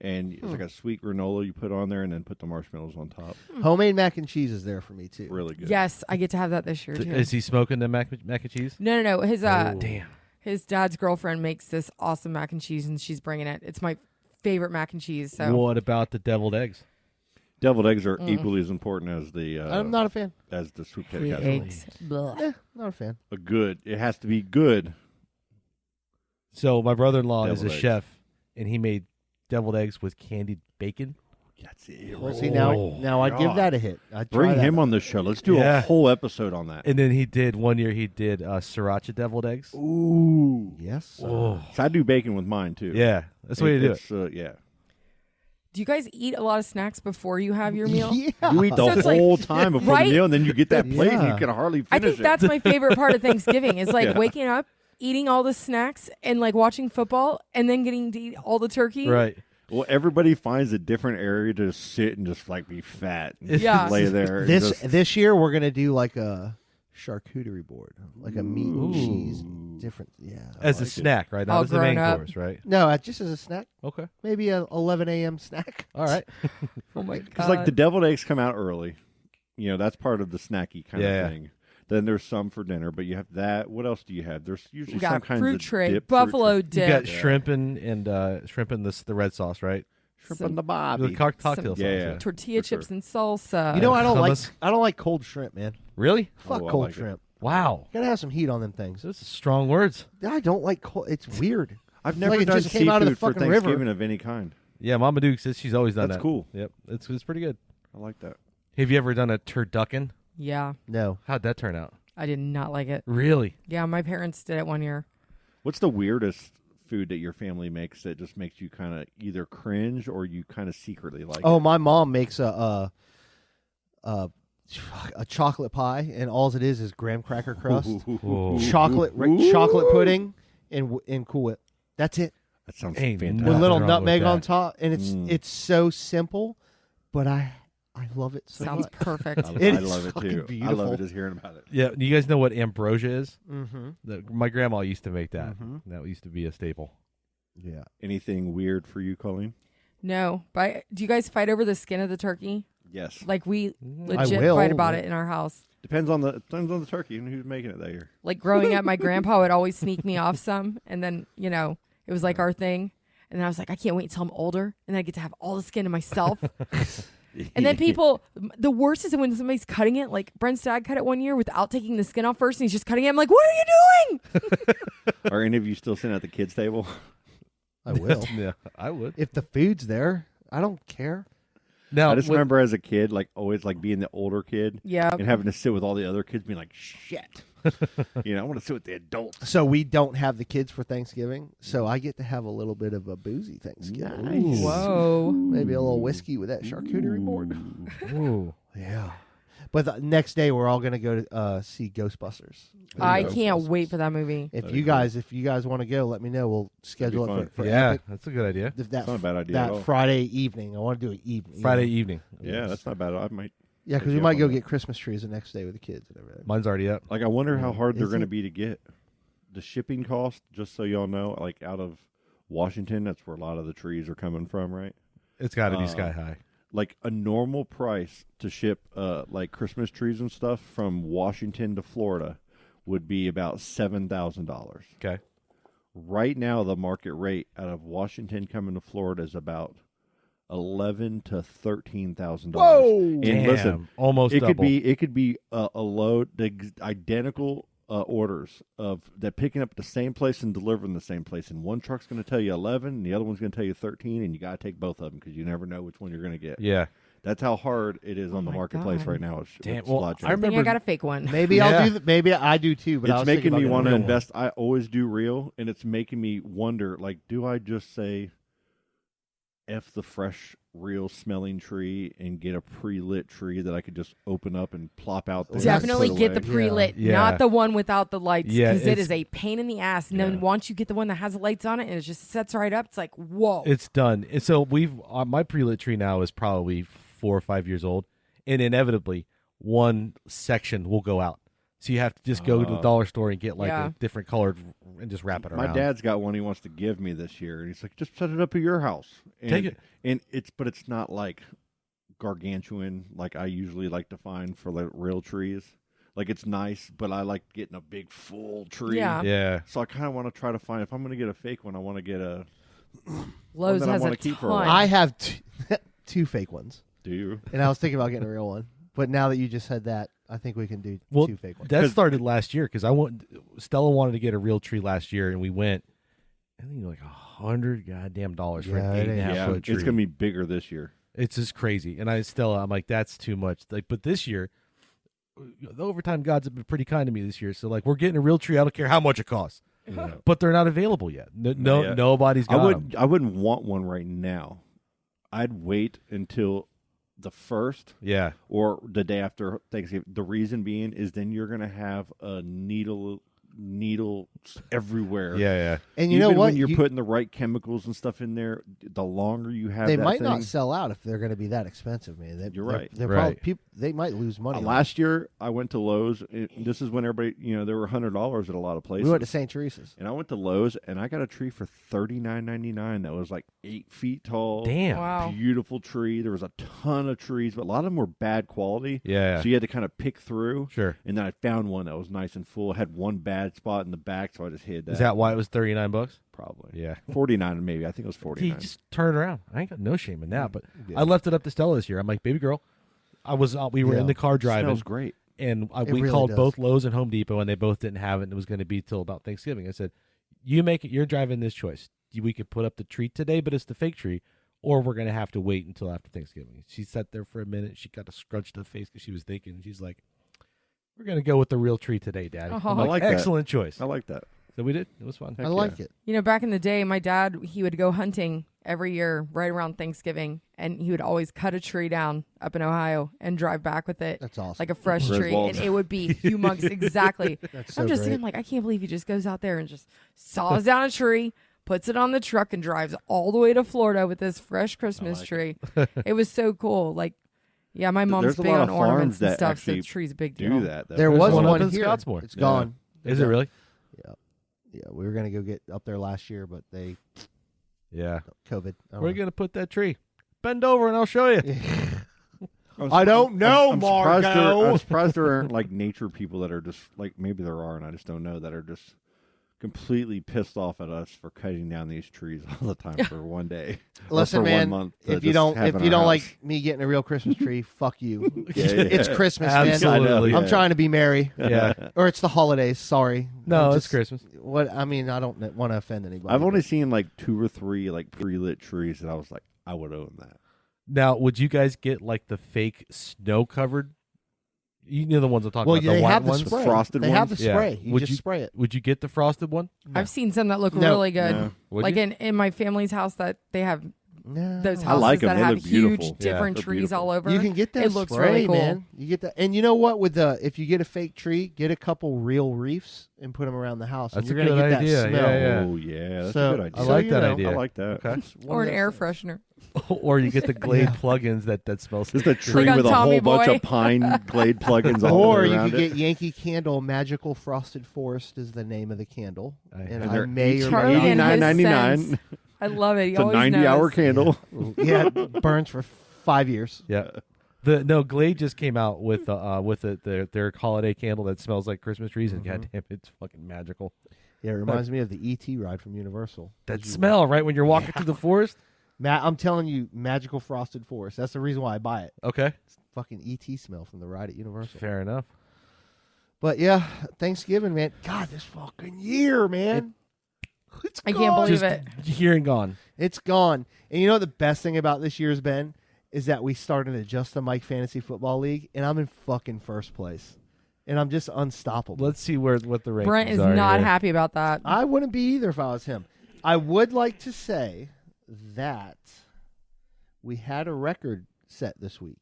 And it's like a sweet granola you put on there and then put the marshmallows on top. Homemade mac and cheese is there for me too. Really good. Yes, I get to have that this year too. Is he smoking the mac and cheese? No. His Damn. His dad's girlfriend makes this awesome mac and cheese, and she's bringing it. It's my favorite mac and cheese. So What about the deviled eggs? Deviled eggs are equally as important as the. I'm not a fan. As the sweet the potato casserole. eggs. Blah. Not a fan. A good. It has to be good. So my brother-in-law is a Deviled eggs. chef, and he made deviled eggs with candied bacon. That's it. Well, see now I give that a hit. I'd try Bring that. him on the show. Let's do Yeah. a whole episode on that. And then one year he did sriracha deviled eggs. Ooh. Yes. Oh. So I do bacon with mine too. Yeah, that's the way to do it. It's, yeah. Do you guys eat a lot of snacks before you have your meal? Yeah. You eat So the it's like- whole time before right? the meal, and then you get that plate, and Yeah. you can hardly finish I think it. that's my favorite part of Thanksgiving is like Yeah. waking up, eating all the snacks, and like watching football, and then getting to eat all the turkey. Right. Well, everybody finds a different area to sit and just like be fat. And Yeah. lay there. and just- This year we're gonna do like a charcuterie board, like a meat and Ooh. cheese, different. Yeah. I As a like it. snack, right? All Not as the main grown up. course, right? No, just as a snack. Okay. Maybe a 11 a.m. snack. All right. Oh my god! Because like the deviled eggs come out early, that's part of the snacky kind Yeah. of thing. Then there's some for dinner, but you have that. What else do you have? There's usually you some got kinds fruit of tray, dip, buffalo You dip, got shrimp and shrimp in the red sauce, right? shrimp some and the The bobby. cocktail sauce. Yeah. tortilla For sure. chips, and salsa. You know, I don't hummus. like cold shrimp, man. Really? Fuck I cold like it. shrimp. Wow. Gotta have some heat on them things. Those are strong words. I don't like cold. It's weird. I've never like it done just came out of the seafood for fucking river. Thanksgiving of any kind. Yeah, Mama Duke says she's always done That's that. cool. Yep. It's pretty good. I like that. Have you ever done a turducken? Yeah, No. How'd that turn out? I did not like it. Really? Yeah, my parents did it one year. What's the weirdest food that your family makes that just makes you kind of either cringe or you kind of secretly like? Oh, it? my mom makes a chocolate pie, and all it is graham cracker crust, Whoa. chocolate pudding, and Cool Whip. That's it. That sounds Ain't fantastic. With Nothing little wrong nutmeg with on that. top, and it's so simple, but I love it so Sounds much. perfect. I It is love it fucking too. I beautiful. love it just hearing about it. Yeah. Do you guys know what ambrosia is? Mm-hmm. My grandma used to make that. Mhm. That used to be a staple. Yeah. Anything weird for you, Colleen? No, but do you guys fight over the skin of the turkey? Yes. Like we Mm, legit will, fight about but- it in our house. Depends on the turkey and who's making it that year. Like growing up, my grandpa would always sneak me off some, and then it was like our thing. And then I was like, I can't wait until I'm older, and then I get to have all the skin to myself. And then the worst is when somebody's cutting it. Like Brent's dad cut it one year without taking the skin off first, and he's just cutting it. I'm like, what are you doing? Are any of you still sitting at the kids' table? I will. Yeah, I would. If the food's there, I don't care. Now, I just remember as a kid, like always, like being the older kid, Yeah. and having to sit with all the other kids, being like, "Shit," I want to sit with the adults. So we don't have the kids for Thanksgiving, so I get to have a little bit of a boozy Thanksgiving. Nice. Whoa. Maybe a little whiskey with that charcuterie board. Ooh. Yeah. But the next day we're all gonna go to see Ghostbusters. I can't wait for that movie. If you guys want to go, let me know. We'll schedule That'd it be for Yeah, Epic. that's a good idea. That, That's not a bad idea at all. That Friday evening. I want to do it evening. Friday evening. Yeah, that's not bad. I might. Yeah, because Take we you might up go on that. get Christmas trees the next day with the kids and everything. Mine's already up. Like, I wonder how hard they're Is going to it? be to get. The shipping cost, just so y'all know, like out of Washington, that's where a lot of the trees are coming from, right? It's got to be sky high. Like a normal price to ship like Christmas trees and stuff from Washington to Florida would be about $7,000. Okay. Right now, the market rate out of Washington coming to Florida is about $11,000 to $13,000. Whoa! And Damn, listen, almost it double. could be a load, identical orders of that picking up the same place and delivering the same place. And one truck's going to tell you 11, and the other one's going to tell you 13, and you got to take both of them because you never know which one you're going to get. Yeah. That's how hard it is on the my marketplace God. right now. Damn, It's well, lot I I think remember- I got a fake one. Maybe Yeah. I'll do. Maybe I do too. But I It's was making thinking me about want to getting a real one. invest. I always do real, and it's making me wonder, like, do I just say F the fresh, real smelling tree and get a pre-lit tree that I could just open up and plop out there? and Definitely put get the away? pre-lit, Yeah. not the one without the lights, Yeah, because it it's- is a pain in the ass. And Yeah. then once you get the one that has the lights on it and it just sets right up, it's like, whoa. It's done. And so my pre-lit tree now is probably 4 or 5 years old, and inevitably one section will go out. So you have to just go to the dollar store and get like Yeah. a different colored and just wrap it around. My dad's got one he wants to give me this year, and he's like, "Just set it up at your house." And, Take it. and it's not like gargantuan like I usually like to find for like real trees. Like it's nice, but I like getting a big full tree. Yeah. Yeah. So I kind of want to try to find if I'm going to get a fake one, I want to get a Lowe's that I has wanna a keep for a ton. while. I have two fake ones, Do you? and I was thinking about getting a real one. But now that you just said that, I think we can do Well, two fake ones. that started last year because Stella wanted to get a real tree last year, and we went. I think like $100 goddamn dollars for an Yeah, it 8.5 Yeah, foot tree. it's going to be bigger this year. It's just crazy. And I'm like, that's too much. Like, but this year, the overtime gods have been pretty kind to me this year. So like, we're getting a real tree. I don't care how much it costs, but they're not available yet. yet. Nobody's got them. I wouldn't want one right now. I'd wait until the 1st. Yeah. Or the day after Thanksgiving. The reason being is then you're going to have a needles everywhere. Yeah. And you Even know what? when you're putting the right chemicals and stuff in there, the longer you have they that might thing, not sell out if they're going to be that expensive, man. You're right. They're Right. Probably, they might lose money. on last year, I went to Lowe's. This is when everybody, there were $100 at a lot of it. places. We went to St. Teresa's. And I went to Lowe's, and I got a tree for $39.99 that was like 8 feet tall. Damn. Wow. Beautiful tree. There was a ton of trees, but a lot of them were bad quality. Yeah. So you had to kind of pick through. Sure. And then I found one that was nice and full. It had one bad spot in the back, so I just hid that. Is that why it was $39? Probably. Yeah. 49 maybe. I think it was 49. You just turn it around. I ain't got no shame in that. But Yeah. I left it up to Stella this year. I'm like, baby girl, we were Yeah. in the car driving. Smells great. And It we really called does. both Lowe's and Home Depot, and they both didn't have it, and it was going to be till about Thanksgiving. I said, you make it. You're driving this choice. We could put up the tree today, but it's the fake tree, or we're going to have to wait until after Thanksgiving. She sat there for a minute. She got a scrunch to the face because she was thinking. She's like, we're going to go with the real tree today, Daddy. Oh. I'm I like, like that. excellent choice. I like that. So we did. It was fun. I like it. You know, back in the day, my dad, he would go hunting every year right around Thanksgiving, and he would always cut a tree down up in Ohio and drive back with it. That's awesome. Like a fresh tree, Griswolds. and it would be humongous. Exactly. That's so I'm just great. thinking, like, I can't believe he just goes out there and just saws down a tree, puts it on the truck, and drives all the way to Florida with this fresh Christmas tree. It was so cool. Like, yeah, my mom's There's a big lot on of ornaments farms and that stuff, so actually tree's a big Do deal. that, though. There There's was one one up in here. Scottsmore. It's Yeah. gone. Is it really? Yeah, we were going to go get up there last year, but they Yeah. COVID. I don't We're know. going to put that tree. Bend over and I'll show you. I don't know, I'm Margo. I'm surprised there aren't like nature people that are just like, maybe there are, and I just don't know, that are just completely pissed off at us for cutting down these trees all the time for one day. Or Listen, for 1 man. month to If you just don't, have if in you our don't house. like me getting a real Christmas tree, fuck you. Yeah, It's yeah. Christmas, man. Absolutely. I'm Yeah. trying to be merry, Yeah. or it's the holidays. Sorry. No, I'm it's Christmas. What I mean, I don't want to offend anybody. I've only but- seen like 2 or 3 like pre-lit trees, and I was like, I would own that. Now, would you guys get like the fake snow covered? You know the ones I'm talking Well, about. they the white have the ones? spray. frosted They have ones? the Yeah. spray. You Would just you- spray it. Would you get the frosted one? I've seen some that look No. really good. No. Would Like you? in my family's house, that they have No. those I houses like 'em. that They have look beautiful. huge different they're trees beautiful. all over. You can get that It looks spray, really cool. man. You get that, and you know what? With the if you get a fake tree, get a couple real reefs and put them around the house. That's and a you're gonna good get idea. that smell. Yeah. Oh yeah, that's So, a good idea. I like you that know, idea. I like that. Okay. It's one Or of an those air things. freshener. Or you get the Glade plugins that smells. Just a tree on with a Tommy whole bunch Boy. of pine Glade plugins all Or you around could it. get Yankee Candle Magical Frosted Forest is the name of the candle, and And I they're may or Charlie may and not. his $89.99. sense. I love it. He It's a always 90-hour knows. candle. Yeah, it burns for 5 years. Yeah. Glade just came out with their holiday candle that smells like Christmas trees, and goddamn, it's fucking magical. Yeah, it reminds me of the ET ride from Universal. That As you smell, right when you're walking through the forest. I'm telling you, Magical Frosted Forest. That's the reason why I buy it. Okay, It's fucking ET smell from the ride at Universal. fair enough. But yeah, Thanksgiving, man. God, this fucking year, man. It's I gone. can't believe Just it. here and gone. It's gone. And you know what the best thing about this year's been is that we started a Just the Mike Fantasy Football League, and I'm in fucking first place. And I'm just unstoppable. Let's see what the rankings Brent is are not here. happy about that. I wouldn't be either if I was him. I would like to say that we had a record set this week.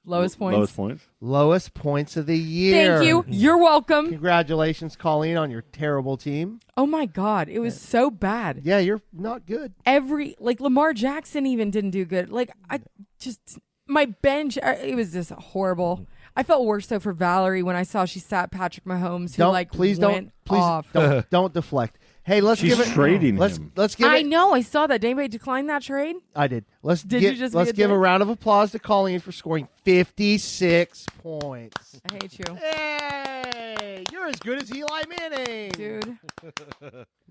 Lowest points. Lowest points. Lowest points of the year. Thank you. You're welcome. Congratulations, Colleen, on your terrible team. Oh my God, it was so bad. Yeah, you're not good. Like Lamar Jackson even didn't do good. Like I just my bench, it was just horrible. I felt worse though for Valerie when I saw she sat Patrick Mahomes, who went off. Don't deflect. Hey, let's She's give it. trading let's him. let's give I it. know. I saw that. Did anybody decline that trade? I did. Let's Did give, you just let's be a give a dick? round of applause to Colleen for scoring 56 points. I hate you, Hey, you're as good as Eli Manning, dude.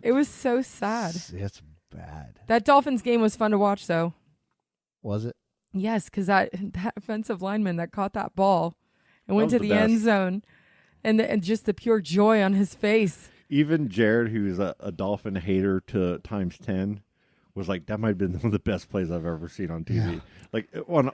It was so sad. It's bad. That Dolphins game was fun to watch, though. Was it? Yes, because that offensive lineman that caught that ball and went That to was the the end best. zone, and just the pure joy on his face. Even Jared, who's a Dolphin hater to times 10, was like, that might have been one of the best plays I've ever seen on TV. Yeah. Like,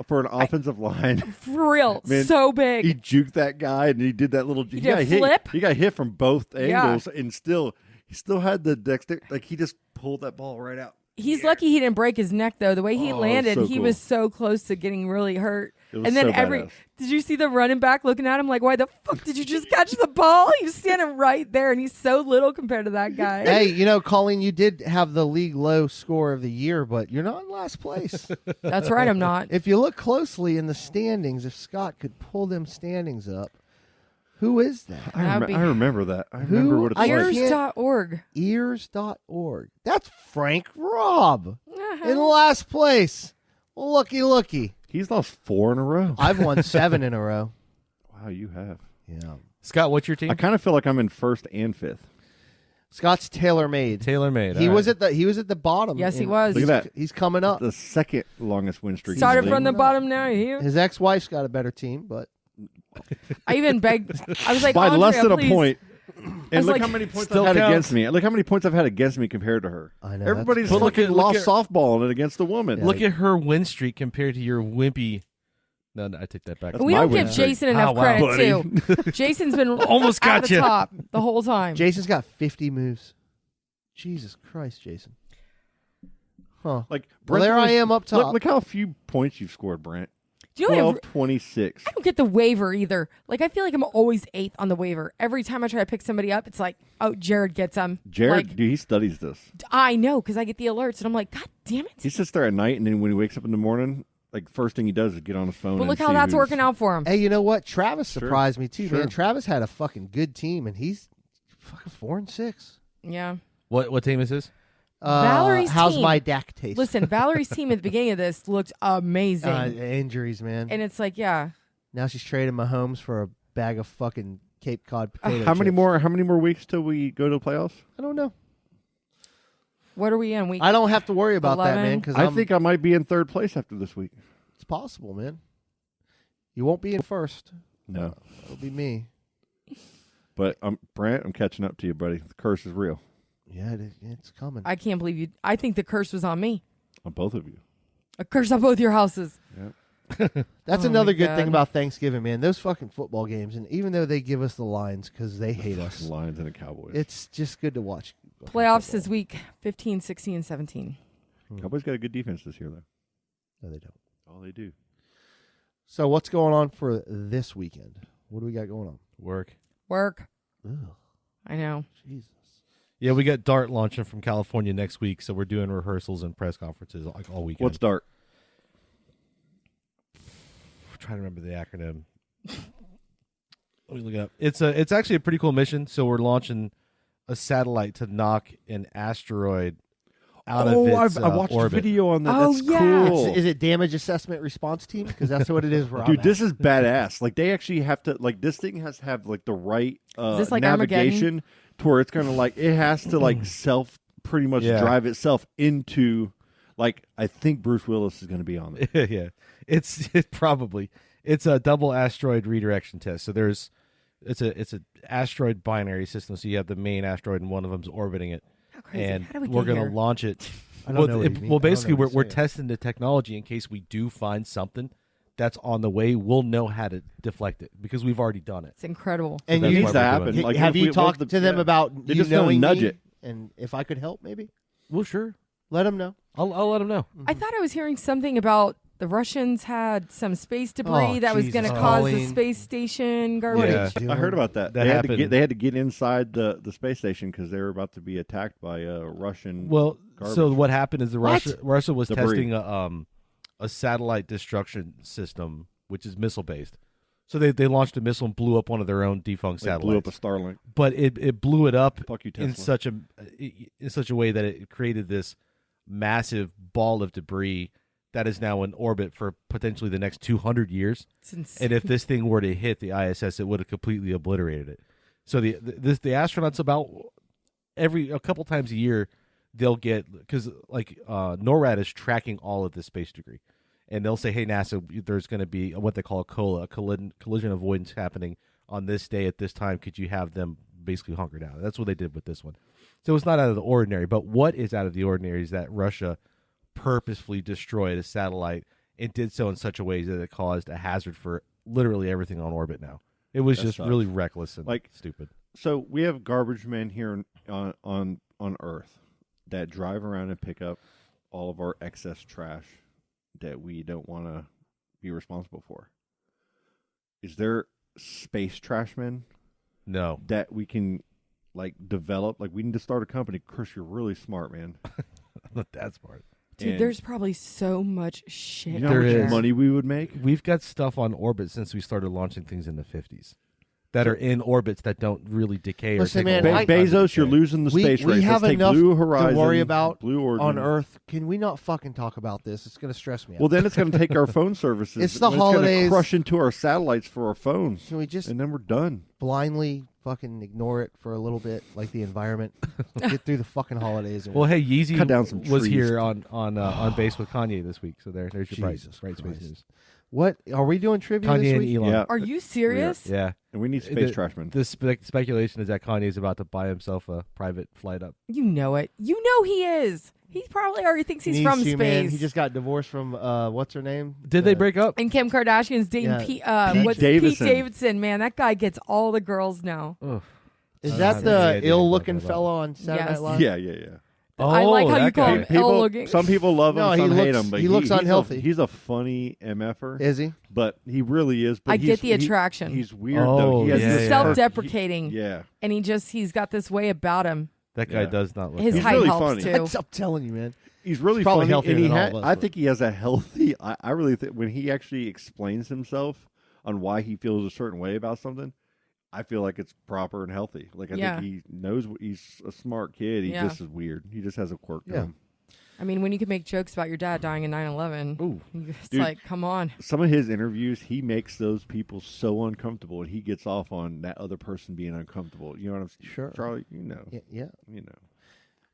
for an offensive line. For real, Man, so big. He juked that guy, and he did that little. He did a got flip? Hit, he got hit from both Yeah. angles, and he still had the dexter. Like, he just pulled that ball right out. He's lucky he didn't break his neck, though. The way he Oh, landed, so he cool. was so close to getting really hurt. It was And then so badass. did you see the running back looking at him like, why the fuck did you just catch the ball? He was standing right there, and he's so little compared to that guy. Hey, Colleen, you did have the league low score of the year, but you're not in last place. That's right, I'm not. If you look closely in the standings, if Scott could pull them standings up, who is that? I That'd be- remember that. I remember what it's like. Ears.org. Ears.org. That's Frank Robb Uh-huh. in last place. Looky. He's lost 4 in a row. I've won 7 in a row. Wow, you have. Yeah. Scott, what's your team? I kind of feel like I'm in 1st and 5th. Scott's tailor-made. Tailor-made. He all was right. He was at the bottom. Yes, he and was. Look at that. He's coming up. The second longest win streak. in Started the from the league. bottom, now here. His ex-wife's got a better team, but I even begged. I was like, by Andrea, less than please. a point. And look like, how many points still I've had counts. against me. Look how many points I've had against me compared to her. I know. Everybody's But look fucking at- look lost at- softball in it against a woman. Look at her win streak compared to your wimpy. No, I take that back. That's We my don't win give streak. Jason enough wow. credit, too. Jason's been Almost at got the you. top the whole time. Jason's got 50 moves. Jesus Christ, Jason. Huh. Like, Well, Brent's there I always- am up top. Look how few points you've scored, Brent. Do you know what 26. I don't get the waiver either. Like, I feel like I'm always 8th on the waiver. Every time I try to pick somebody up, it's like, oh, Jared gets them. Jared, Like, dude, he studies this. I know, because I get the alerts, and I'm like, God damn it. He sits there at night, and then when he wakes up in the morning, like, first thing he does is get on his phone. But and look how see that's who's- working out for him. Hey, you know what? Travis Sure. surprised me too, Sure. man. Travis had a fucking good team, and he's fucking 4-6. Yeah. What team is this? Valerie's how's team. my DAC taste? Listen, Valerie's team at the beginning of this looked amazing. Injuries, man. And it's like, yeah. Now she's trading Mahomes for a bag of fucking Cape Cod potato How many chips. more? How many more weeks till we go to the playoffs? I don't know. What are we in? Week I don't have to worry about that, 11? man. Because I think I might be in 3rd place after this week. it's possible, man. You won't be in first. No, It'll be me. but Brent, I'm catching up to you, buddy. The curse is real Yeah, it's coming. I can't believe you. I think the curse was on me. on both of you. A curse on both your houses. That's Oh, another my good God. thing about Thanksgiving, man. Those fucking football games, and even though they give us the lines because they hate us, Lions and the Cowboys. it's just good to watch. Playoffs is week 15, 16, and 17. Cowboys got a good defense this year, though. No, they don't. Oh, they do. So what's going on for this weekend? What do we got going on? Work. Work. Ugh, I know. Jesus. Yeah, we got Dart launching from California next week, so we're doing rehearsals and press conferences like all weekend. What's Dart? I'm trying to remember the acronym. Let me look it up. It's actually a pretty cool mission. So we're launching a satellite to knock an asteroid out of its I watched orbit. a video on that. Oh, That's yeah. cool. Is it damage assessment response team? Because that's what it is. Where I'm Dude, at. this is badass. Like, they actually have to, like, this thing has to have, like, the right this like navigation to where it's going to, like, it has to, like, pretty much Yeah. drive itself into, like, I think Bruce Willis is going to be on it. Yeah, it's a double asteroid redirection test. So it's a asteroid binary system. So you have the main asteroid and one of them's orbiting it. How crazy. And How do we we're get going here? to launch it. I don't know what you mean. I don't basically, know what we're you're saying. testing the technology in case we do find something that's on the way. We'll know how to deflect it because we've already done it. It's incredible. And that's you It why needs to we're happen. doing it. Like, have if you we- talked what to them yeah. about They you just gonna knowing nudge me? it. And if I could help, maybe Well, sure. let them know. I'll let them know. I thought I was hearing something about the Russians had some space debris Oh, that was going to Jesus, cause the Colleen. space station garbage. Yeah. I heard about that. That they happened. had to get inside the space station because they were about to be attacked by Russian. Well, garbage. so what happened is Russia was Debris. testing a satellite destruction system, which is missile based. So they launched a missile and blew up one of their own defunct They satellites. blew up a Starlink. But it blew it up Fuck you, in Tesla. such a way that it created this massive ball of debris that is now in orbit for potentially the next 200 years. It's insane. And if this thing were to hit the ISS, it would have completely obliterated it. So the astronauts about a couple times a year they'll get, because like NORAD is tracking all of this space debris, and they'll say, hey NASA, there's going to be what they call a COLA, a collision avoidance happening on this day at this time. Could you have them basically hunker down? That's what they did with this one. So it's not out of the ordinary. But what is out of the ordinary is that Russia purposefully destroyed a satellite and did so in such a way that it caused a hazard for literally everything on orbit now. It was That just sucks. really reckless and Like, stupid. So we have garbage men here on Earth that drive around and pick up all of our excess trash that we don't want to be responsible for. Is there space trash men? No. That we can like develop? Like we need to start a company. Chris, you're really smart, man. I'm not that smart. Dude, And there's probably so much shit. you know out how there. much money we would make? We've got stuff on orbit since we started launching things in the 50s that are in orbits that don't really decay or Listen, take man, a long time to Bezos, you're decay. losing the space we race. have Let's take enough Blue Horizon to worry about Blue Origin. on Earth. Can we not fucking talk about this? It's going to stress me out. Well, then it's going to take our phone services. It's the It's holidays. going to crush into our satellites for our phones. Can we just And then we're done. blindly fucking ignore it for a little bit, like the environment? Get through the fucking holidays. And Well, hey, Yeezy Cut down some was trees. here on base with Kanye this week. So there's your Jesus bright space Christ. news. what are we doing trivia Kanye this and week? Elon. Yeah. Are you serious? Yeah. And we need space The- trashmen. The speculation is that Kanye is about to buy himself a private flight up. You know it. You know he is. He probably already thinks he's He from needs to, space. man. He just got divorced from what's her name? Did they break up? And Kim Kardashian's dating Yeah. Pete Pete Davidson. Davidson. Man, that guy gets all the girls now. Ugh. Is I that don't have any the idea ill-looking what you're talking fellow on Saturday Yes. Night Live? Yeah. I like how you that call guy. him ill-looking. Some people love him, No, some he hate looks- him. But he looks he's unhealthy. He's a funny MFer. Is he? But he really is. But I get the attraction. He's weird Oh, though. He has yeah, this He's yeah. self-deprecating. Yeah. And he's got this way about him. That guy Yeah. does not look His healthy. height really helps funny. too. I'm telling you, man. He's really He's probably funny, healthier and than all of us, I but- think he has a healthy. I really think when he actually explains himself on why he feels a certain way about something, I feel like it's proper and healthy. Like I Yeah. think he knows he's a smart kid. He Yeah. just is weird. He just has a quirk to Yeah. him. I mean, when you can make jokes about your dad dying in 9/11, Ooh. it's Dude. like, come on. Some of his interviews, he makes those people so uncomfortable, and he gets off on that other person being uncomfortable. You know what I'm saying? Sure. Charlie, you know. Yeah. You know.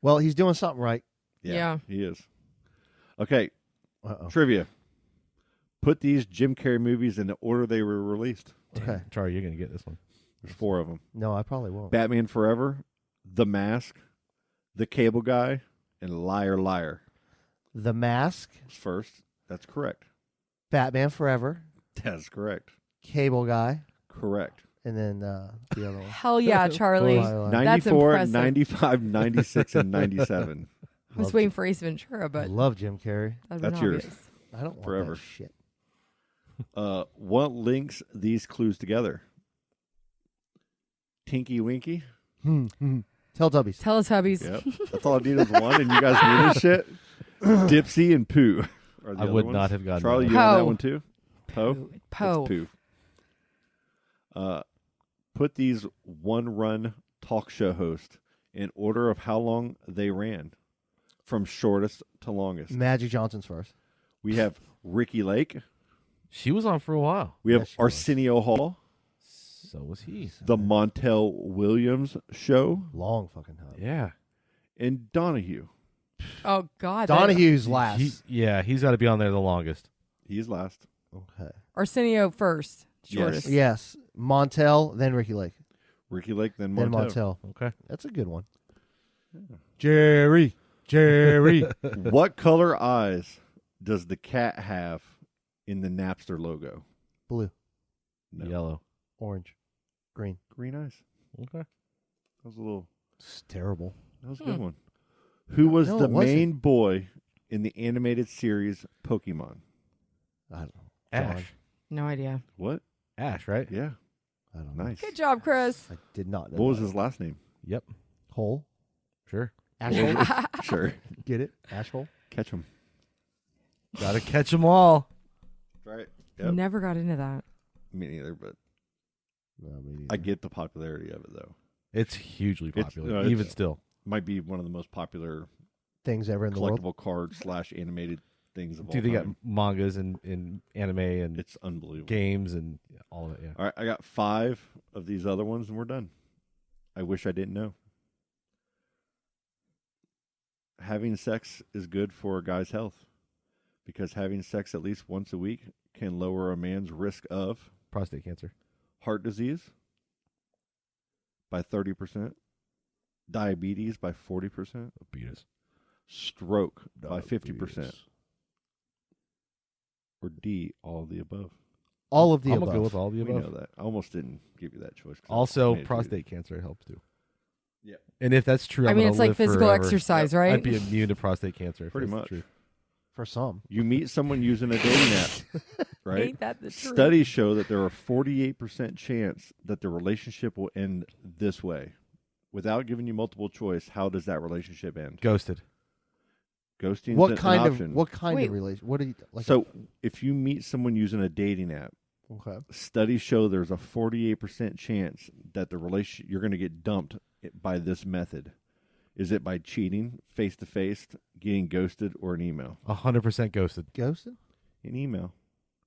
Well, he's doing something right. Yeah. He is. Okay, Uh-oh. trivia. Put these Jim Carrey movies in the order they were released. Okay. Charlie, you're going to get this one. There's 4 of them. No, I probably won't. Batman Forever, The Mask, The Cable Guy, and Liar Liar. The Mask, Was first. That's correct. Batman Forever, That's correct. Cable Guy, Correct. and then the other one. Hell yeah, Charlie. Liar, Liar. That's 94, impressive. 95, 96, and 97. I was waiting for Ace Ventura, I but love Jim Carrey. that'd That's been yours. obvious. I don't want Forever. that shit. What links these clues together? Tinky Winky. Teletubbies. Teletubbies. Yep. That's all I need is one, and you guys knew this shit. Dipsy and Pooh. Are the I other would ones. not have gotten Charlie, that you one. know that Poe. one too? Poe? Poe. That's Pooh. Put these one-run talk show hosts in order of how long they ran, from shortest to longest. Magic Johnson's first. We have Ricky Lake. She was on for a while. We have Yes, she was. Arsenio Hall. So was he. The Montel Williams Show. Long fucking time. Yeah. And Donahue. Oh, God. that- Donahue's last. He's got to be on there the longest. He's last. Okay. Arsenio first. Yes. Shortest. Yes. Montel, then Ricky Lake. Ricky Lake, then Then Montel. Montel. Okay. That's a good one. Jerry. What color eyes does the cat have in the Napster logo? Blue, No. Yellow. orange, green. Green eyes. Okay. That was a little. It's terrible. That was a good one. Who was No, the it wasn't. main boy in the animated series Pokemon? I don't know. Ash. No idea. What? Ash, right? Yeah. I don't know. Nice. Good job, Chris. I did not know. What was that. his last name? Yep. Hole? Sure. Ashhole? Sure. Get it? Ashhole? Catch him. Got to catch them all. Right. Yep. Never got into that. Me neither, but No, me neither. I get the popularity of it though. It's hugely popular, It's- even still. Might be one of the most popular Things ever in the world. collectible cards / animated things of all Dude, they got time. mangas and anime and It's unbelievable. games and all of it. Yeah. All right, I got 5 of these other ones, and we're done. I wish I didn't know. Having sex is good for a guy's health because having sex at least once a week can lower a man's risk of Prostate cancer. heart disease by 30%, diabetes by 40%, stroke by 50%, or D, all of the above. All of the I'm above. gonna go with all of the We above. know that. I almost didn't give you that choice. 'cause I Also, made it prostate cancer helps too. Yeah. And if that's true, I I'm mean, gonna it's like live physical forever. exercise, right? I'd be immune to prostate cancer. If Pretty that's much. True. For some. You meet someone using a dating app, right? Ain't that the truth? Studies show that there are 48% chance that the relationship will end this way. Without giving you multiple choice, how does that relationship end? Ghosted. Ghosting is What an kind option. of what kind Wait. of relation? What do you like? So if you meet someone using a dating app, okay. studies show there's a 48% chance that the relationship you're going to get dumped by this method. Is it by cheating, face to face, getting ghosted, or an email? 100% ghosted. Ghosted? An email.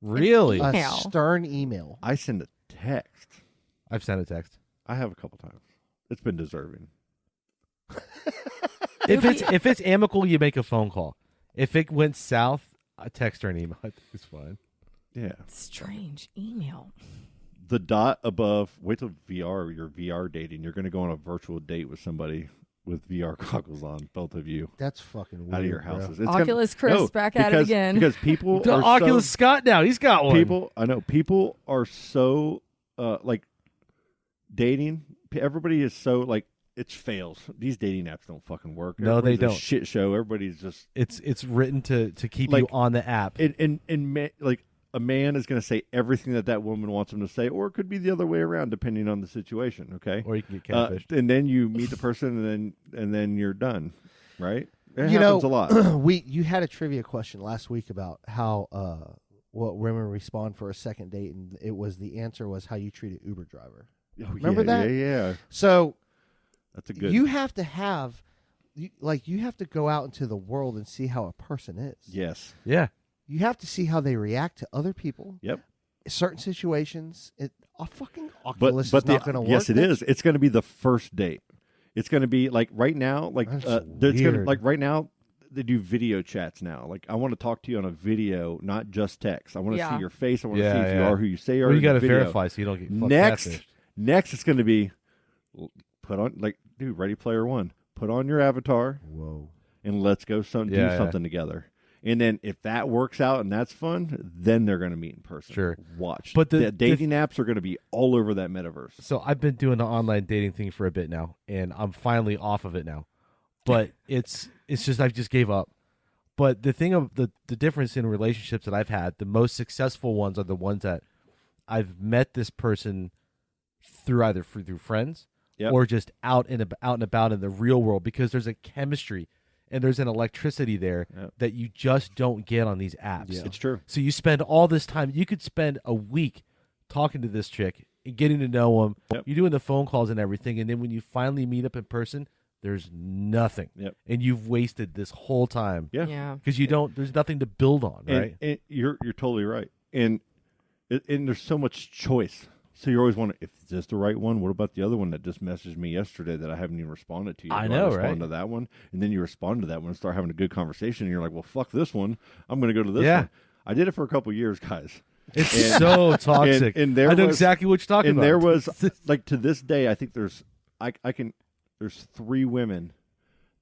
Really? A Email. stern email. I send a text. I've sent a text. I have a couple times. It's been deserving. If it's amicable, you make a phone call. If it went south, a text or an email. I think it's fine. Yeah. Strange email. The dot above, wait till VR, you're VR dating. You're going to go on a virtual date with somebody with VR goggles on, both of you, That's fucking weird. out of your bro. houses. It's Oculus Chris back at it again. Because people The are Oculus so, Scott now. He's got one. People are so, like, dating. Everybody is so, like, it fails. These dating apps don't fucking work. No, they Everybody's a don't. shit show. Everybody's just, It's written to keep Like, you on the app. like, a man is going to say everything that woman wants him to say, or it could be the other way around, depending on the situation. Okay, Or you can get catfished. and then you meet the person, and then you're done. Right? It You happens know, a lot. you had a trivia question last week about how what women respond for a second date, and the answer was how you treat an Uber driver. Oh, Remember yeah, that? Yeah. So That's a good. you have to have, you have to go out into the world and see how a person is. Yes. Yeah. You have to see how they react to other people. Yep. Certain situations, a fucking But Oculus is not going to work. yes, it is. It's going to be the first date. It's going to be like right now, like That's it's gonna, weird. like right now they do video chats now. Like I want to talk to you on a video, not just text. I want to Yeah. see your face. I want to Yeah, see if you yeah. are who you say you are. Well, you in got the to video. verify so you don't get fucked catfished. Next, it's going to be put on like, dude, Ready Player One. Put on your avatar. Whoa. And let's go do Yeah. something together. And then if that works out and that's fun, then they're going to meet in person. Sure. Watch. But the dating apps are going to be all over that metaverse. So I've been doing the online dating thing for a bit now, and I'm finally off of it now. But it's just I just gave up. But the thing of the difference in relationships that I've had, the most successful ones are the ones that I've met this person through either through friends Yep. or just out and about in the real world, because there's a chemistry and there's an electricity there Yep. that you just don't get on these apps. It's true. So you spend all this time. You could spend a week talking to this chick and getting to know them. Yep. You're doing the phone calls and everything, and then when you finally meet up in person, there's nothing. Yep. And you've wasted this whole time. Yeah. Yeah. Because you don't. There's nothing to build on, right? And you're totally right. And there's so much choice. So you're always wondering, if is this the right one? What about the other one that just messaged me yesterday that I haven't even responded to yet? I Do know, respond right? to that one, and then you respond to that one and start having a good conversation. And you're like, well, fuck this one. I'm going to go to this Yeah. one. I did it for a couple years, guys. It's And- so toxic. And there I know was- exactly what you're talking and about. there was like to this day, I think there's there's 3 women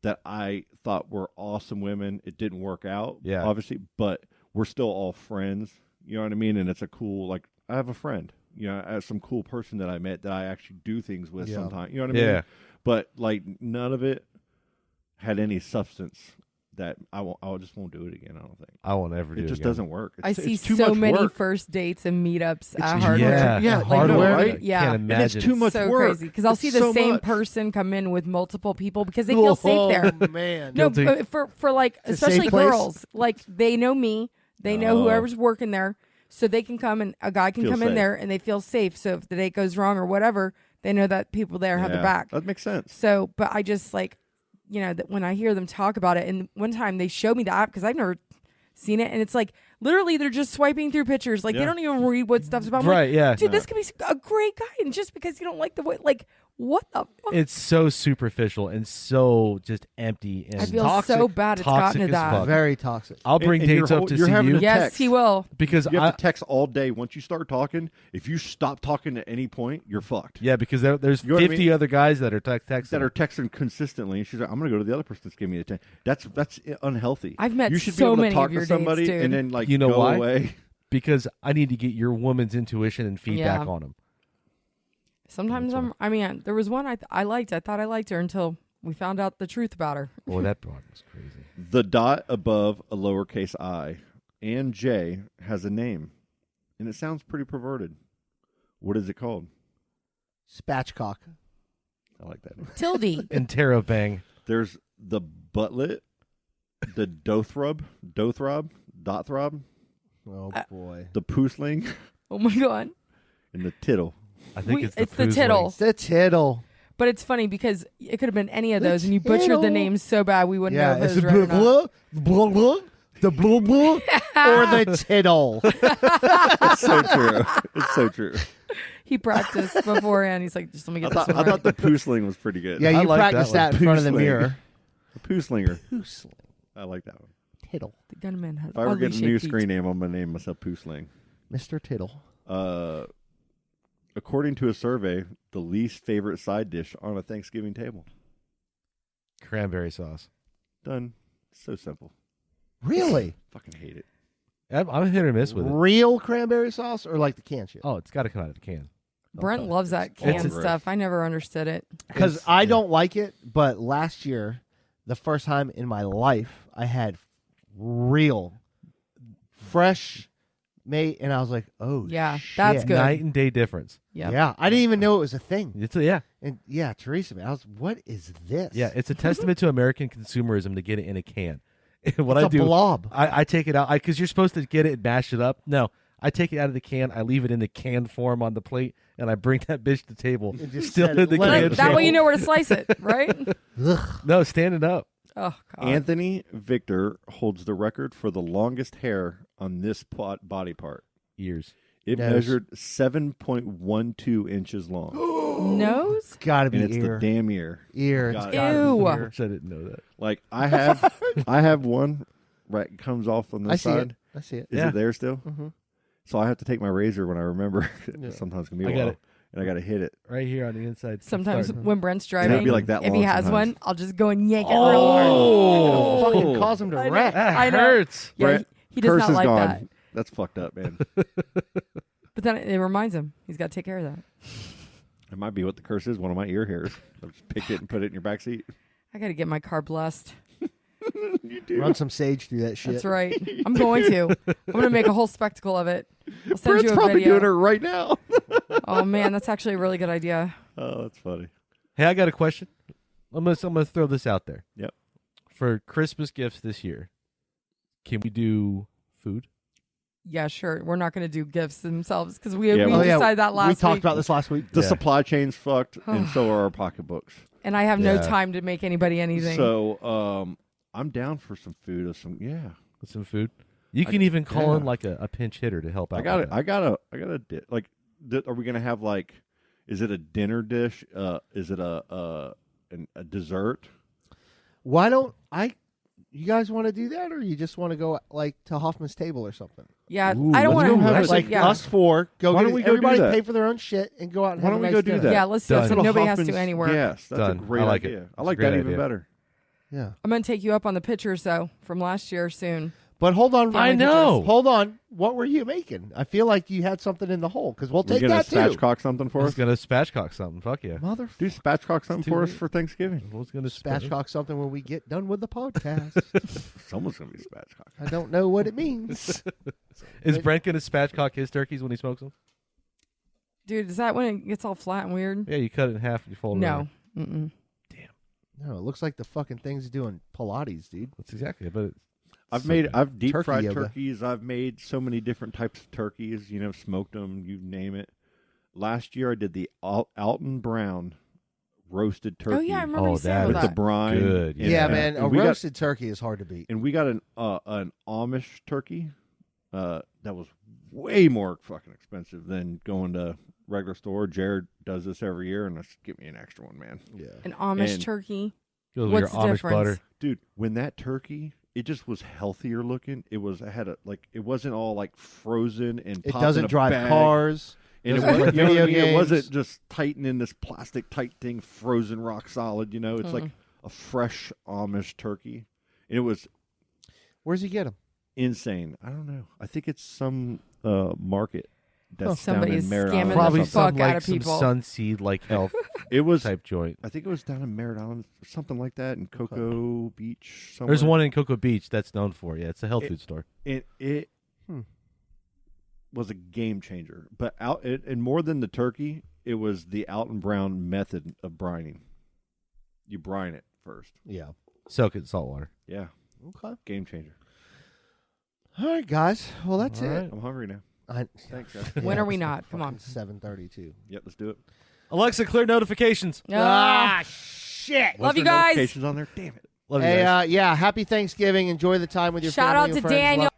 that I thought were awesome women. It didn't work out, Yeah. obviously, but we're still all friends. You know what I mean? And it's a cool, like, I have a friend, you know, I have some cool person that I met that I actually do things with Yeah. sometimes. You know what I mean? Yeah. But like none of it had any substance that I just won't do it again. I don't think I won't ever do it it just again. doesn't work. I It's, see it's too so much many work. first dates and meetups at huge. hardware. Yeah, Yeah, Like, hardware, literally, right? Yeah. Can't And imagine. it's too much so work. crazy because I'll It's see the so same much. person come in with multiple people because they feel safe there. Oh, man. No, Guilty. for like It's a safe especially place. girls, like they know me, they know Oh. whoever's working there. so they can come and a guy can Feel come in safe. there and they feel safe. So if the date goes wrong or whatever, they know that people there have their back. That makes sense. So, but I just like, that when I hear them talk about it, and one time they showed me the app because I've never seen it, and it's like literally they're just swiping through pictures, like they don't even read what stuff's about. I'm Right, like, yeah. dude, this could be a great guy, and just because you don't like the way, like, what the fuck? It's so superficial and so just empty and I feel toxic, so bad it's gotten toxic to as that. fuck. Very toxic. I'll bring And dates up to you're see having you. to Yes, text. he will. Because You have to text all day. Once you start talking, if you stop talking at any point, you're fucked. yeah, because there's You know what I 50 mean? other guys that are texting. That are texting consistently. And she's like, I'm going to go to the other person that's giving me the attention. That's unhealthy. I've met you should so be able many to talk of your to somebody dates, dude. and then like You know go why? away. Because I need to get your woman's intuition and feedback Yeah. on them. Sometimes there was one I liked. I thought I liked her until we found out the truth about her. Boy, that broad was crazy. The dot above a lowercase I and J has a name, and it sounds pretty perverted. What is it called? Spatchcock. I like that name. Tildy. Interrobang. There's the butlet, the dothrob, dotthrob, Oh boy. the poosling, Oh my god. and the tittle. I think it's the tittle. The tittle. But it's funny because it could have been any of those, and you butchered the names so bad we wouldn't know if it it's was the right or not. blah, blah, the blah, blah, or the tittle. It's so true. It's so true. He practiced beforehand. He's like, just let me get I this one thought right. the poosling was pretty good. Yeah, I you like practice that that in front of the Poosling. mirror. The pooslinger. Poosling. I like that one. Tittle. The gunman had If I ever get a oddly new shaped feet. screen name, I'm going to name myself Poosling. Mr. Tittle. According to a survey, the least favorite side dish on a Thanksgiving table. Cranberry sauce. Done. So simple. Really? Fucking hate it. I'm hit or miss with it. Real cranberry sauce or like the can shit? Oh, it's got to come out of the can. Brent loves that It's canned gross. stuff. I never understood it. Because I don't like it, but last year, the first time in my life, I had real, fresh made, and I was like, oh, Yeah, shit. that's good. Night and day difference. Yep. Yeah, I didn't even know it was a thing. Yeah. And yeah, Teresa, man, I was, what is this? Yeah, it's a testament to American consumerism to get it in a can. What It's I a do, blob. I take it out because you're supposed to get it and mash it up. No, I take it out of the can. I leave it in the can form on the plate, and I bring that bitch to the table. And just Still set in it- the let can. it That way form. you know where to slice it, right? No, standing up. Oh, God. Anthony Victor holds the record for the longest hair on this body part. Ears. It Nose. measured 7.12 inches long. Nose? Gotta be And it's ear. the damn ear. Ear. Got It's it. gotta be Ew. ear. I didn't know that. Like I have one right comes off on this I see side. it. I see it. Is Yeah. it there still? Mhm. So I have to take my razor when I remember. Yeah. Sometimes it can be a I got while. it. And I got to hit it. Right here on the inside. Sometimes Start. when Brent's And it'll driving, be like that if he long has sometimes. one, I'll just go and yank it real hard. Oh, Fucking cause him to I know. wreck. That I know. hurts. Yeah, Brent, he does curse not is like gone. that. That's fucked up, man. But then it reminds him he's got to take care of that. It might be what the curse is. One of my ear hairs. I've just picked it and put it in your back seat. I got to get my car blessed. You do. Run some sage through that shit. That's right. I'm going to. I'm going to make a whole spectacle of it. I'll send Brent's you a probably video. doing it right now. Oh man, that's actually a really good idea. Oh, that's funny. Hey, I got a question. I'm gonna throw this out there. Yep. For Christmas gifts this year, can we do food? Yeah, sure. We're not going to do gifts themselves because we Yeah, Oh, yeah. decided that last We talked week, about this last week. The Yeah. supply chain's fucked, and so are our pocketbooks. and I have no Yeah. time to make anybody anything. So, I'm down for some food. With some food? You can even call yeah. in like a pinch hitter to help out. I got with it. that. I got a like. Are we gonna have like? Is it a dinner dish? Is it a dessert? Why don't you guys want to do that, or you just want to go like to Hoffman's table or something? yeah, Ooh, I don't let's want go to have it. actually. Like Yeah, us four, go. Why get don't we it. go do Everybody that? pay for their own shit and go out and Why have don't a we nice go do dinner. that? yeah. Let's do it Done. so Go to nobody has to do Hoffman's- any work. Yes, that's Done. a great I like it. idea. I It's a like great that even idea. better. Yeah. I'm going to take you up on the pictures though from last year soon. But hold on, I know. Hold on. What were you making? I feel like you had something in the hole because we'll We're take gonna that too. spatchcock something I for was us. gonna spatchcock something. Fuck yeah. Mother Do spatchcock something too for us late. for Thanksgiving. I was gonna spatchcock something when we get done with the podcast. Someone's gonna be spatchcock. I don't know what it means. Is Brent gonna spatchcock his turkeys when he smokes them? Dude, is that when it gets all flat and weird? Yeah, you cut it in half and you fold it over. No. Mm-mm. No, it looks like the fucking thing's doing Pilates, dude. That's exactly it. But I've deep Turkey fried yoga. turkeys. I've made so many different types of turkeys. You know, smoked them. You name it. Last year I did the Alton Brown roasted turkey. Oh yeah, I remember you Oh, saying with all the that. brine. Good, And- Yeah, Yeah. man. and A we got- roasted turkey is hard to beat. And we got an Amish turkey that was way more fucking expensive than going to regular store. Jared does this every year, and let's get me an extra one, man. Yeah. An Amish And- turkey. Goes with What's your the Amish difference? butter. Dude, when that turkey, it just was healthier looking. It wasn't all like frozen and It popped in doesn't a drive bag. cars. And it, doesn't was, play video games. it wasn't just tighten in this plastic tight thing, frozen rock solid. You know, it's like a fresh Amish turkey. And it was Where's he get them? insane. I don't know. I think it's some market that's Somebody's down in Merritt scamming Island. the Probably fuck some out like of some people. Sunseed like health It was. type joint. I think it was down in Merritt Island or something like that, in Cocoa Beach. Somewhere. There's one in Cocoa Beach that's known for. Yeah, it's a health food store. It was a game changer. But and more than the turkey, it was the Alton Brown method of brining. You brine it first. Yeah. Soak it in salt water. Yeah, Okay. game changer. All right, guys. Well, that's All it. right. I'm hungry now. Thanks, guys. When are we not? Come on. 7:32. Yep, let's do it. Alexa, clear notifications. Shit. Love Was you there guys. notifications on there? Damn it. Love you Hey, guys. yeah. Happy Thanksgiving. Enjoy the time with your Shout family out and to friends. Daniel.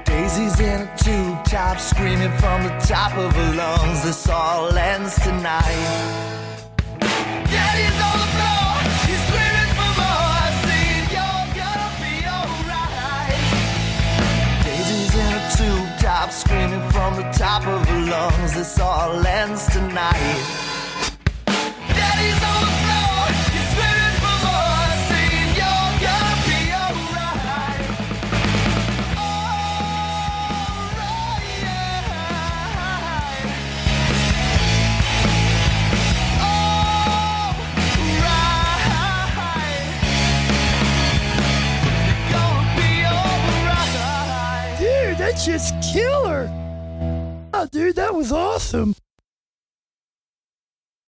Daisy's in a tube top, screaming from the top of her lungs. This all ends tonight. Daddy's on the floor, he's screaming for more. Saying you're gonna be alright. Daisy's in a tube top, screaming from the top of her lungs. This all ends tonight. Daddy's on the floor, he's screaming for more. Saying you're gonna be alright. Dude, that's just killer. Oh, dude, that was awesome.